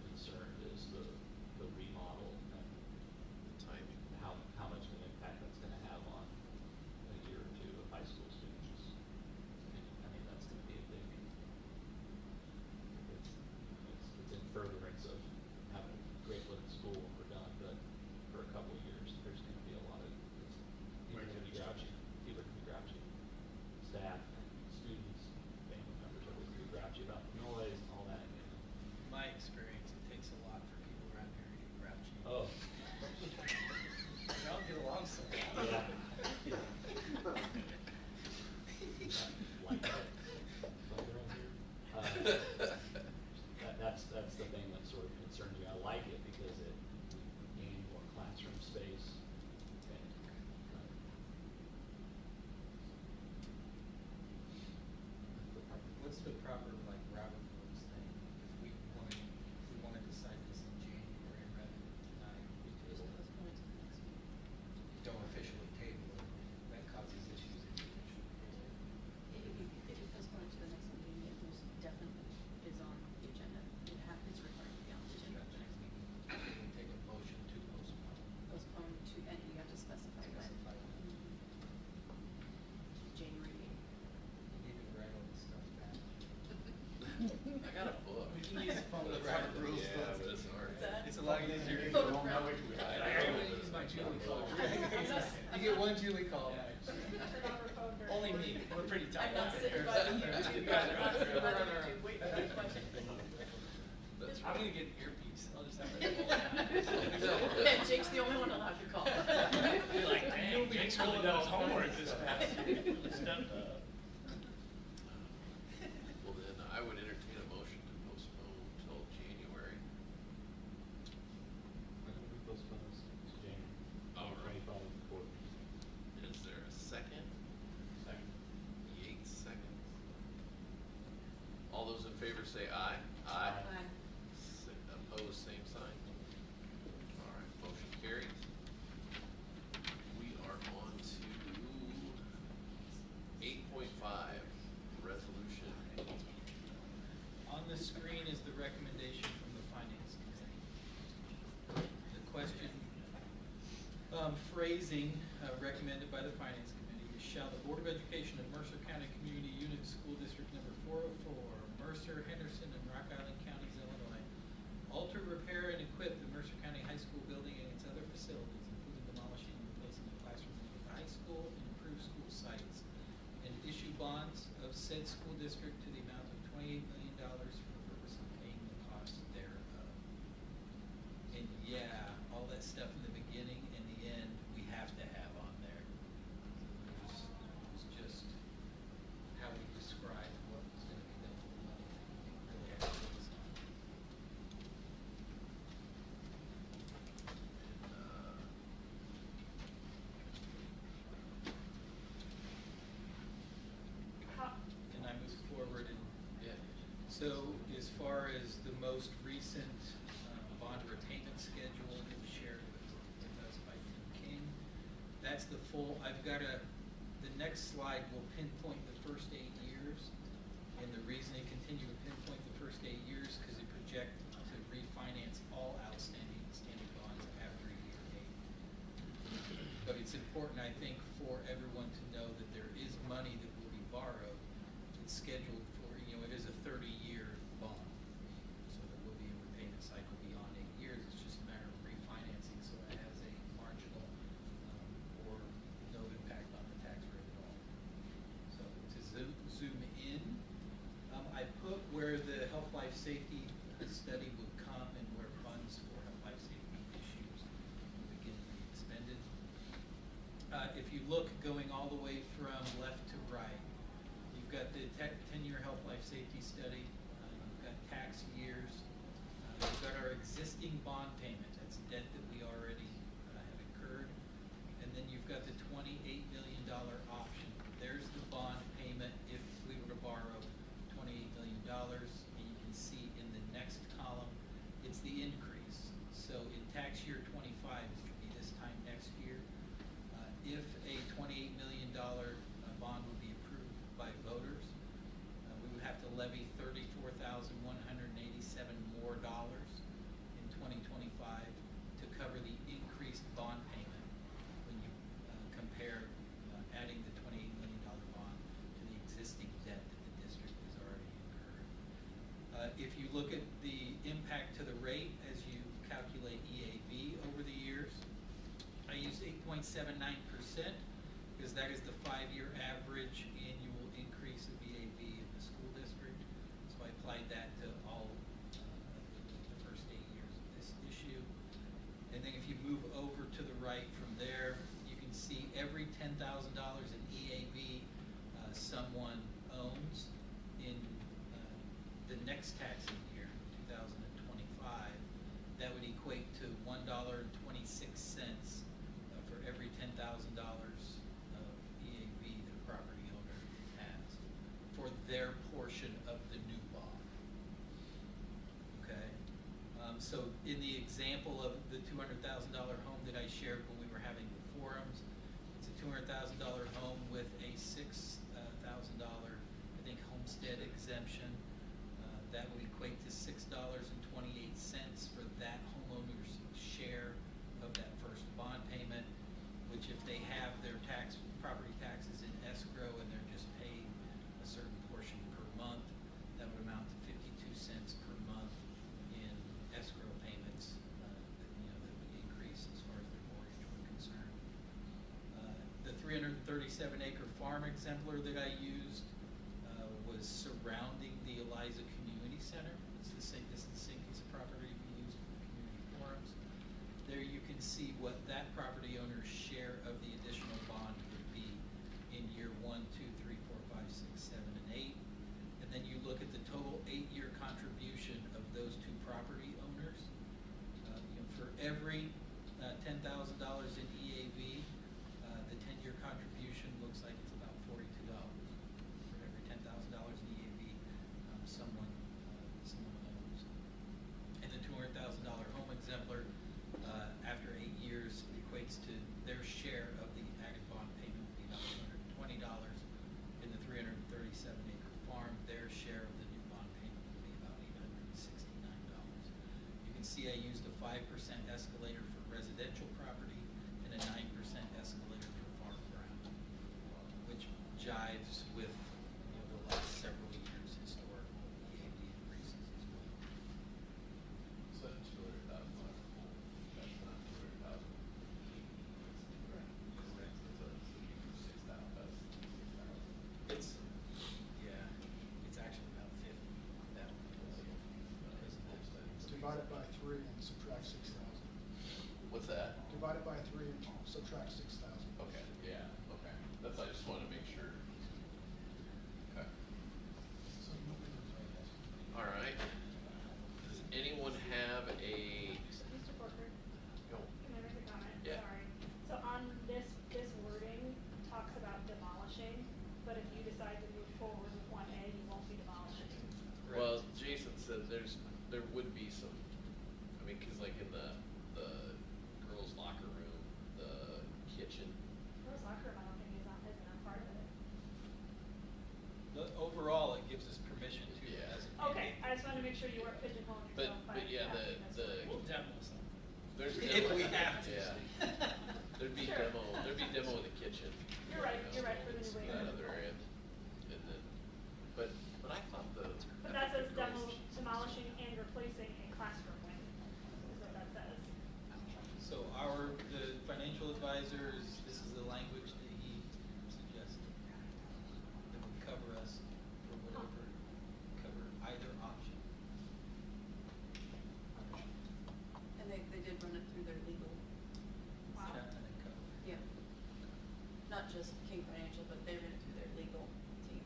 concerned is the remodel and Timing. how much of an impact that's gonna have on a year or two of high school students. I mean, that's gonna be a big, it's in furtherance of having a great looking school when we're done, but for a couple of years, there's gonna be a lot of, people are gonna be grouchy, people are gonna be grouchy. Staff, students, family members are gonna be grouchy about the noise and all that, you know. My experience, it takes a lot for people around here to get grouchy. Oh. We all get along so well. Yeah. Like that. Like around here. That's the thing that sort of concerns me. I like it because it gain more classroom space and What's the proper, like, Robert Brooks thing, if we wanna decide this in January rather than tonight, because don't officially table it, that causes issues if you officially table it. If it does go into the next meeting, it most definitely is on the agenda. It's required to be on the agenda for the next meeting. We can take a motion to postpone. Postpone to, and you have to specify when. Specify when. January meeting. You need to write all this stuff down. I got a book. We can use phone But with it's- Robert Rules. Yeah, but it's hard. What's that? It's a lot easier to Phone go home, with now Robert. we can. I gotta use my Julie call. You get one Julie call. Only me, we're pretty tight. I'm not sitting by you. You guys are I'm not sitting by on you our- to wait for your question. That's I'm right. gonna get an earpiece, I'll just have it. Yeah, Jake's the only one allowed to call. You're like, dang, Jake's really done his homework this past year. Stepped up. Well, then I would entertain a motion to postpone till January. When do we postpone this to January? All right. 25 Is there a second? Second. Yates, second. All those in favor say aye. Aye. Aye. Opposed, same sign. All closing, recommended by the Finance Committee, is shall the Board of Education of Mercer County Community Unit School District Number 404, Mercer, Henderson, and Rock Island Counties, Illinois, alter, repair, and equip the Mercer County High School building and its other facilities, including demolishing and replacing the classrooms of the high school and improve school sites, and issue bonds of said school district to the amount of $28 million for the purpose of paying the costs thereof. And yeah, all that stuff in the beginning and the end, we have to have on there. It's just how we describe what was gonna be done with the money. Really have to focus on. Can I move forward and? Yeah. So as far as the most recent bond repayment schedule that was shared with us by Tim King, that's the full, the next slide will pinpoint the first 8 years. And the reason they continue to pinpoint the first 8 years, because they project to refinance all outstanding bonds after year 8. But it's important, I think, for everyone to know that there is money that will be borrowed. It's scheduled for, it is a 30-year bond. So there will be a repayment cycle beyond 8 years. It's just a matter of refinancing, so it has a marginal or no impact on the tax rate at all. So to zoom in, I put where the health, life, safety study would come and where funds for health, life, safety issues would begin to be expended. If you look going all the way from left to right, you've got the 10-year health, life, safety study. You've got tax years. You've got our existing bond payment. That's debt that we already have incurred. And then you've got the $28 million option. There's the bond payment if we were to borrow $28 million. And you can see in the next column, it's the increase. So in tax year 25, which would be this time next year, if a $28 million bond would be approved by voters, we would have to levy $34,187 more dollars in 2025 to cover the increased bond payment when you compare adding the $28 million bond to the existing debt that the district has already incurred. If you look at the impact to the rate as you calculate EAV over the years, I used 8.79% because that is the 5-year average annual increase of EAV in the school district. So I applied that to all the first 8 years of this issue. And then if you move over to the right from there, you can see every $10,000 in EAV someone owns in the next taxing year, 2025, that would equate to $1.26 for every $10,000 of EAV that a property owner has for their portion of the new bond. Okay? So in the example of the $200,000 home that I shared when we were having the forums, it's a $200,000 home with a $6,000, I think, homestead exemption. That would equate to $6.28 for that homeowner's share of that first bond payment, which if they have their property taxes in escrow and they're just paying a certain portion per month, that would amount to 52 cents per month in escrow payments that would increase as far as their mortgage were concerned. The 337-acre farm exemplar that I used was surrounding the Eliza Community Center. This is the same piece of property we used for the community forums. There you can see what that property owner's share of the additional bond would be in year 1, 2, 3, 4, 5, 6, 7, and 8. And then you look at the total 8-year contribution of those two property owners. For every $10,000 in EAV, the 10-year contribution looks like it's about $42. For every $10,000 in EAV, someone owns. And the $200,000 home exemplar, after 8 years, equates to their share of the added bond payment would be about $220. In the 337-acre farm, their share of the new bond payment would be about $869. You can see I used a 5% escalator for residential property and a and a 9% escalator for farm ground, which jives with, the last several years' historic EAD increases as well. So $200,000 pool, that's not $200,000. Correct. It's, it's actually about 50, that one, because of the. Divide it by 3 and subtract 6,000. What's that? Divide it by 3 and subtract 6,000. Okay, yeah, okay. That's, I just wanna make sure. Okay. All right. Does anyone have a, Mr. Porker, go, can I make a comment? Yeah. Sorry. So on this wording talks about demolishing, but if you decide to move forward with 1A, you won't be demolishing. well, Jason said there would be some, I mean, cause like in the girls' locker room, the kitchen, Girls' locker room, I don't think isn't a part of it. Overall, it gives us permission to, Yeah. as a. Okay, I just wanted to make sure you weren't pigeonholing but, yourself by but yeah, asking this question. We'll demo something. there's If demo. we have to. Yeah. There'd be Sure. demo in the kitchen. You're right for the new way. That other area, and then, but I thought But that says demolishing and replacing a classroom wing, is what that says. So the financial advisor this is the language that he suggested. That would cover us for whatever, cover either option. And they did run it through their legal, Wow. Staff and then cover. yeah. Not just King Financial, but they ran it through their legal team.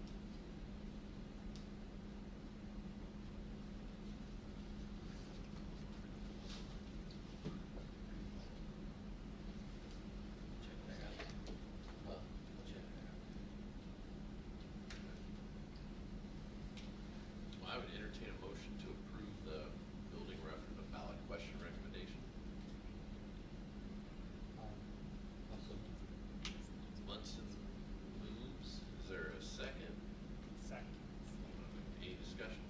Check that out. Check that out. Well, I would entertain a motion to approve the building referendum ballot question recommendation. Munson moves. Is there a second? Second. Any discussion?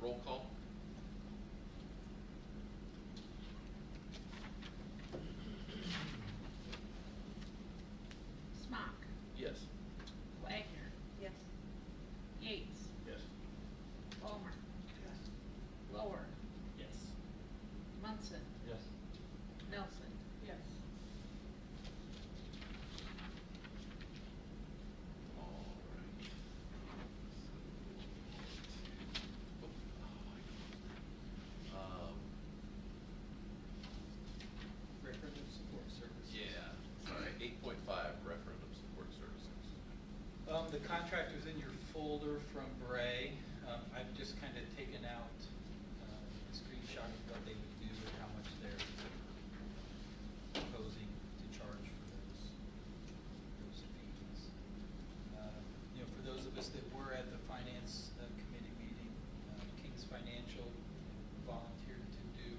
Roll call? Smock, Yes. Wagner, Yes. Yates, Yes. Ballmer. Lower, Yes. Munson, Yes. Nelson. Yes. All right. Referendum support services. Yeah, sorry, 8.5 referendum support services. The contract was in your folder from Bray. I've just kind of taken out a screenshot of what they would do and how much they're proposing to charge for those fees. For those of us that were at the finance committee meeting, King's Financial volunteered to do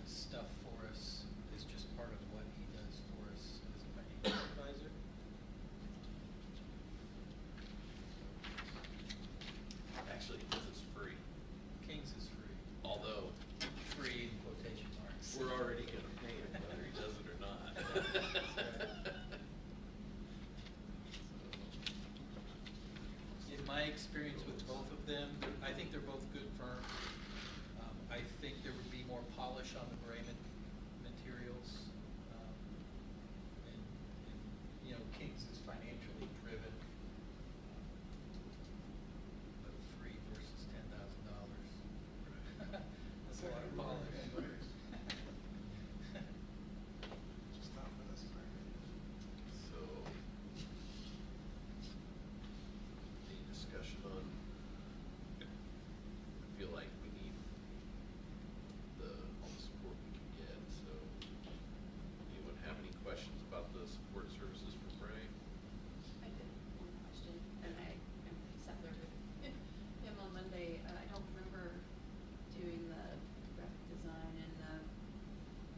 stuff for us as just part of what he does for us as a financial advisor. Actually, this is free, King's is free. although Free in quotation marks. we're already gonna pay him whether he does it or not. In my experience with both of them, I think they're both good firms. I think there would be more polish on the Bray materials. King's is financially driven. But free versus $10,000. That's a lot of polish. Just not for this time. So, any discussion on, I feel like we need all the support we can get, so, anyone have any questions about the support services for Bray? I did one question, and I sat there with him on Monday. I don't remember doing the graphic design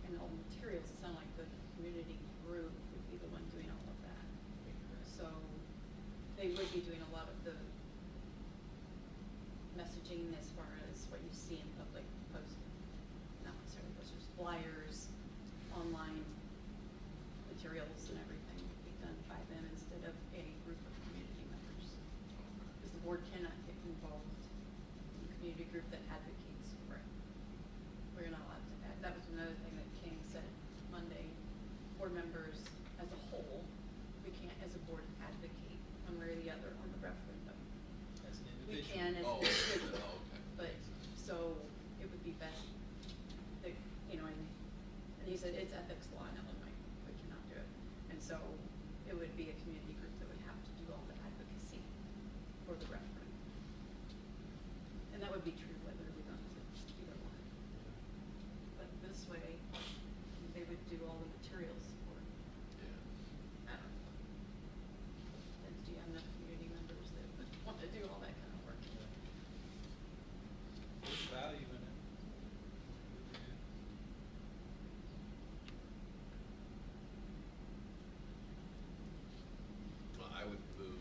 and all the materials. It sounded like the community group would be the one doing all of that. So they would be doing a lot of the messaging as far as what you see in public posting, not necessarily those are flyers, online materials and everything be done by them instead of a group of community members. Because the board cannot get involved in a community group that advocates for it. We're not allowed to add, that was another thing that King said Monday. Board members as a whole, we can't as a board advocate one way or the other on the referendum. As an We individual. can as Oh, an individual, okay. but, so, it would be best that, you know, and he said it's ethics law in Illinois, we cannot do it. And so, it would be a community group that would have to do all the advocacy for the referendum. And that would be true whether we went to either one. But this way, they would do all the materials for it. Yeah. I don't know. And do you have enough community members that would want to do all that kind of work? There's value in it. Well, I would move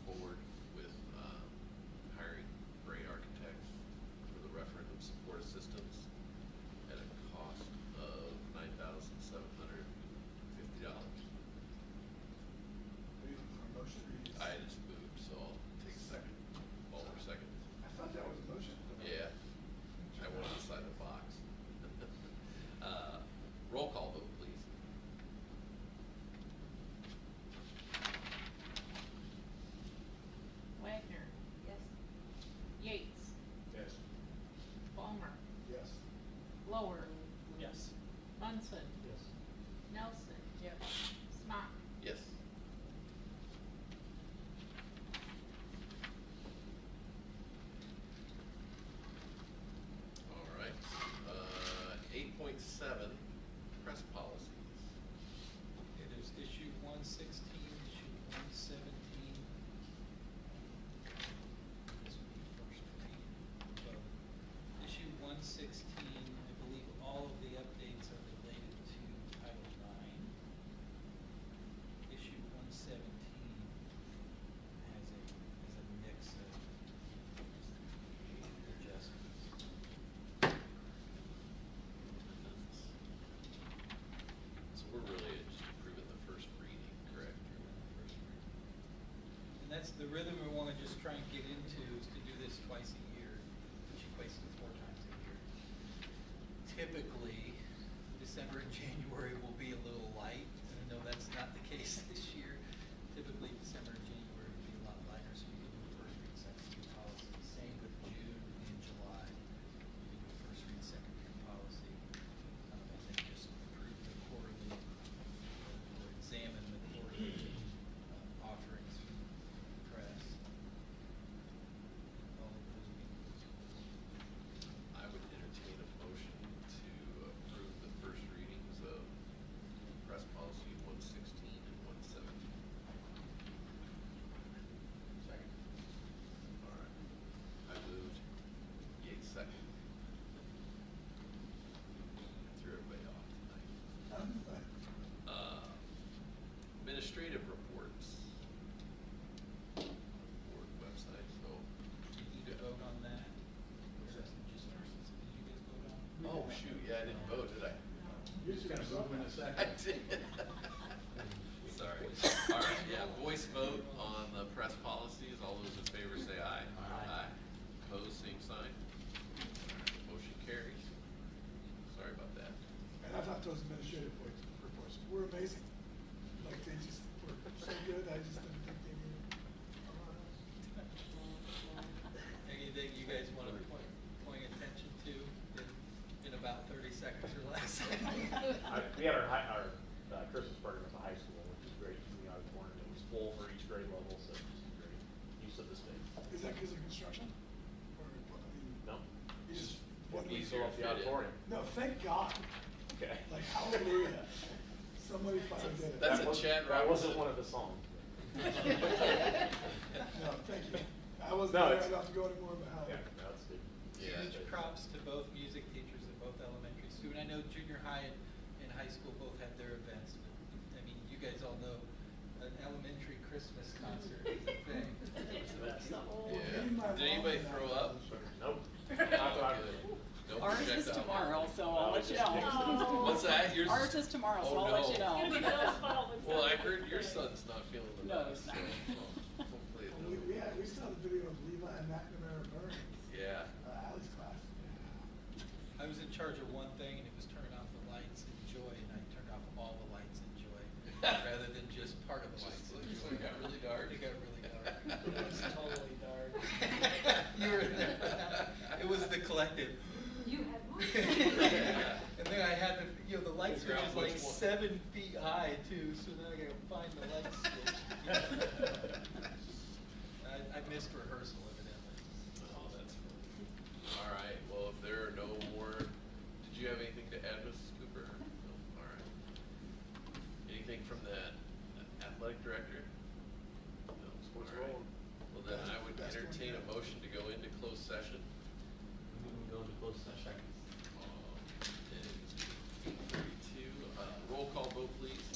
forward with hiring great architects for the referendum support assistance at a cost of $9,750. Are you looking for a motion or you just? I just moved, so I'll take a second. All for second. I thought that was a motion. Yeah, I went outside the box. Roll call vote, please. Wagner, Yes? Yates, Yes. Ballmer, Yes. Lower, Yes. Munson, Yes. Nelson. Yes. Smock. Yes. All right. 8.7, press policies. Okay, there's issue 116, issue 117. This would be first reading. So, issue 116, I believe all of the updates are related to Title IX. Issue 117 has a mix of adjustments. So we're really just approving the first reading, correct? And that's the rhythm we want to just try and get into, is to do this twice a year, which equates to 4 times a year. Typically, December and January will be a little light, and I know that's not the case this year. Typically, December and January will be a lot lighter, so we can do first read, second read policy. Same with June and July. We can do first read, second read policy. And then just approve the quarterly, or examine the quarterly offerings from the press. All of those meetings. I would entertain a motion to approve the first readings of press policy 116 and 117. Second. All right. I moved. Yates second. Threw everybody off tonight. Administrative reports. Board website, so. Do you need to vote on that? Or is it just first, did you guys vote on? Oh, shoot, yeah, I didn't vote, did I? You're just gonna move in a second. I did. Sorry. All right, yeah, voice vote on the press policies. All those in favor say aye. Aye. Opposed, same sign. Motion carries. Sorry about that. And I thought those administrative reports were amazing. Like, they just were so good, I just didn't think they needed. Anything you guys want to point attention to in about 30 seconds or less? We had our Christmas party at the high school, which was great in the auditorium. It was full for each grade level, so it was great use of the space. Is that because of construction? Or, I mean, No? you just, We what do we? Easier fill up the fit in. auditorium. No, thank God. Okay. Like, hallelujah. Somebody finally did it. That's That a Chad That wasn't Robertson. one of the songs. No, thank you. I wasn't No, there, I it's- don't have to go anymore, but Yeah, hallelujah. no, that's good. Yeah. Huge props to both music teachers at both elementary school. And I know junior high and high school both have their events, but, I mean, you guys all know an elementary Christmas concert is a thing. Yeah. Maybe my Did anybody mom and I throw had up? those. Nope. Okay. Not that I- No Our Ours is projectile. tomorrow, so Well, I'll we let you just know. fixed it. What's that? Yours Ours is tomorrow, so Oh, I'll let no. you know. It's gonna be Bill's fault when Well, I Sunday heard comes your in. son's not feeling the No, best. he's not. So hopefully it And we still have the video of Leva and McNamara Burns, Yeah. Ali's class. I was in charge of one thing and it was turning off the lights in Joy, and I turned off all the lights in Joy, rather than just part of the lights in Joy. It got really dark. It got really dark. It was totally dark. You were, it was the collective. You had one. And then I had to, you know, the light Figure switch out is like which one. 7 feet high too, so then I gotta find the light switch. I missed rehearsal evidently. Oh, that's fun. All right, well, if there are no more, did you have anything to add, Mrs. Cooper? No, all right. Anything from the athletic director? No, Sports all right. rolling. Well, then I would Best one entertain a yet. motion to go into closed session. We can go into closed session. In 32, roll call vote, please.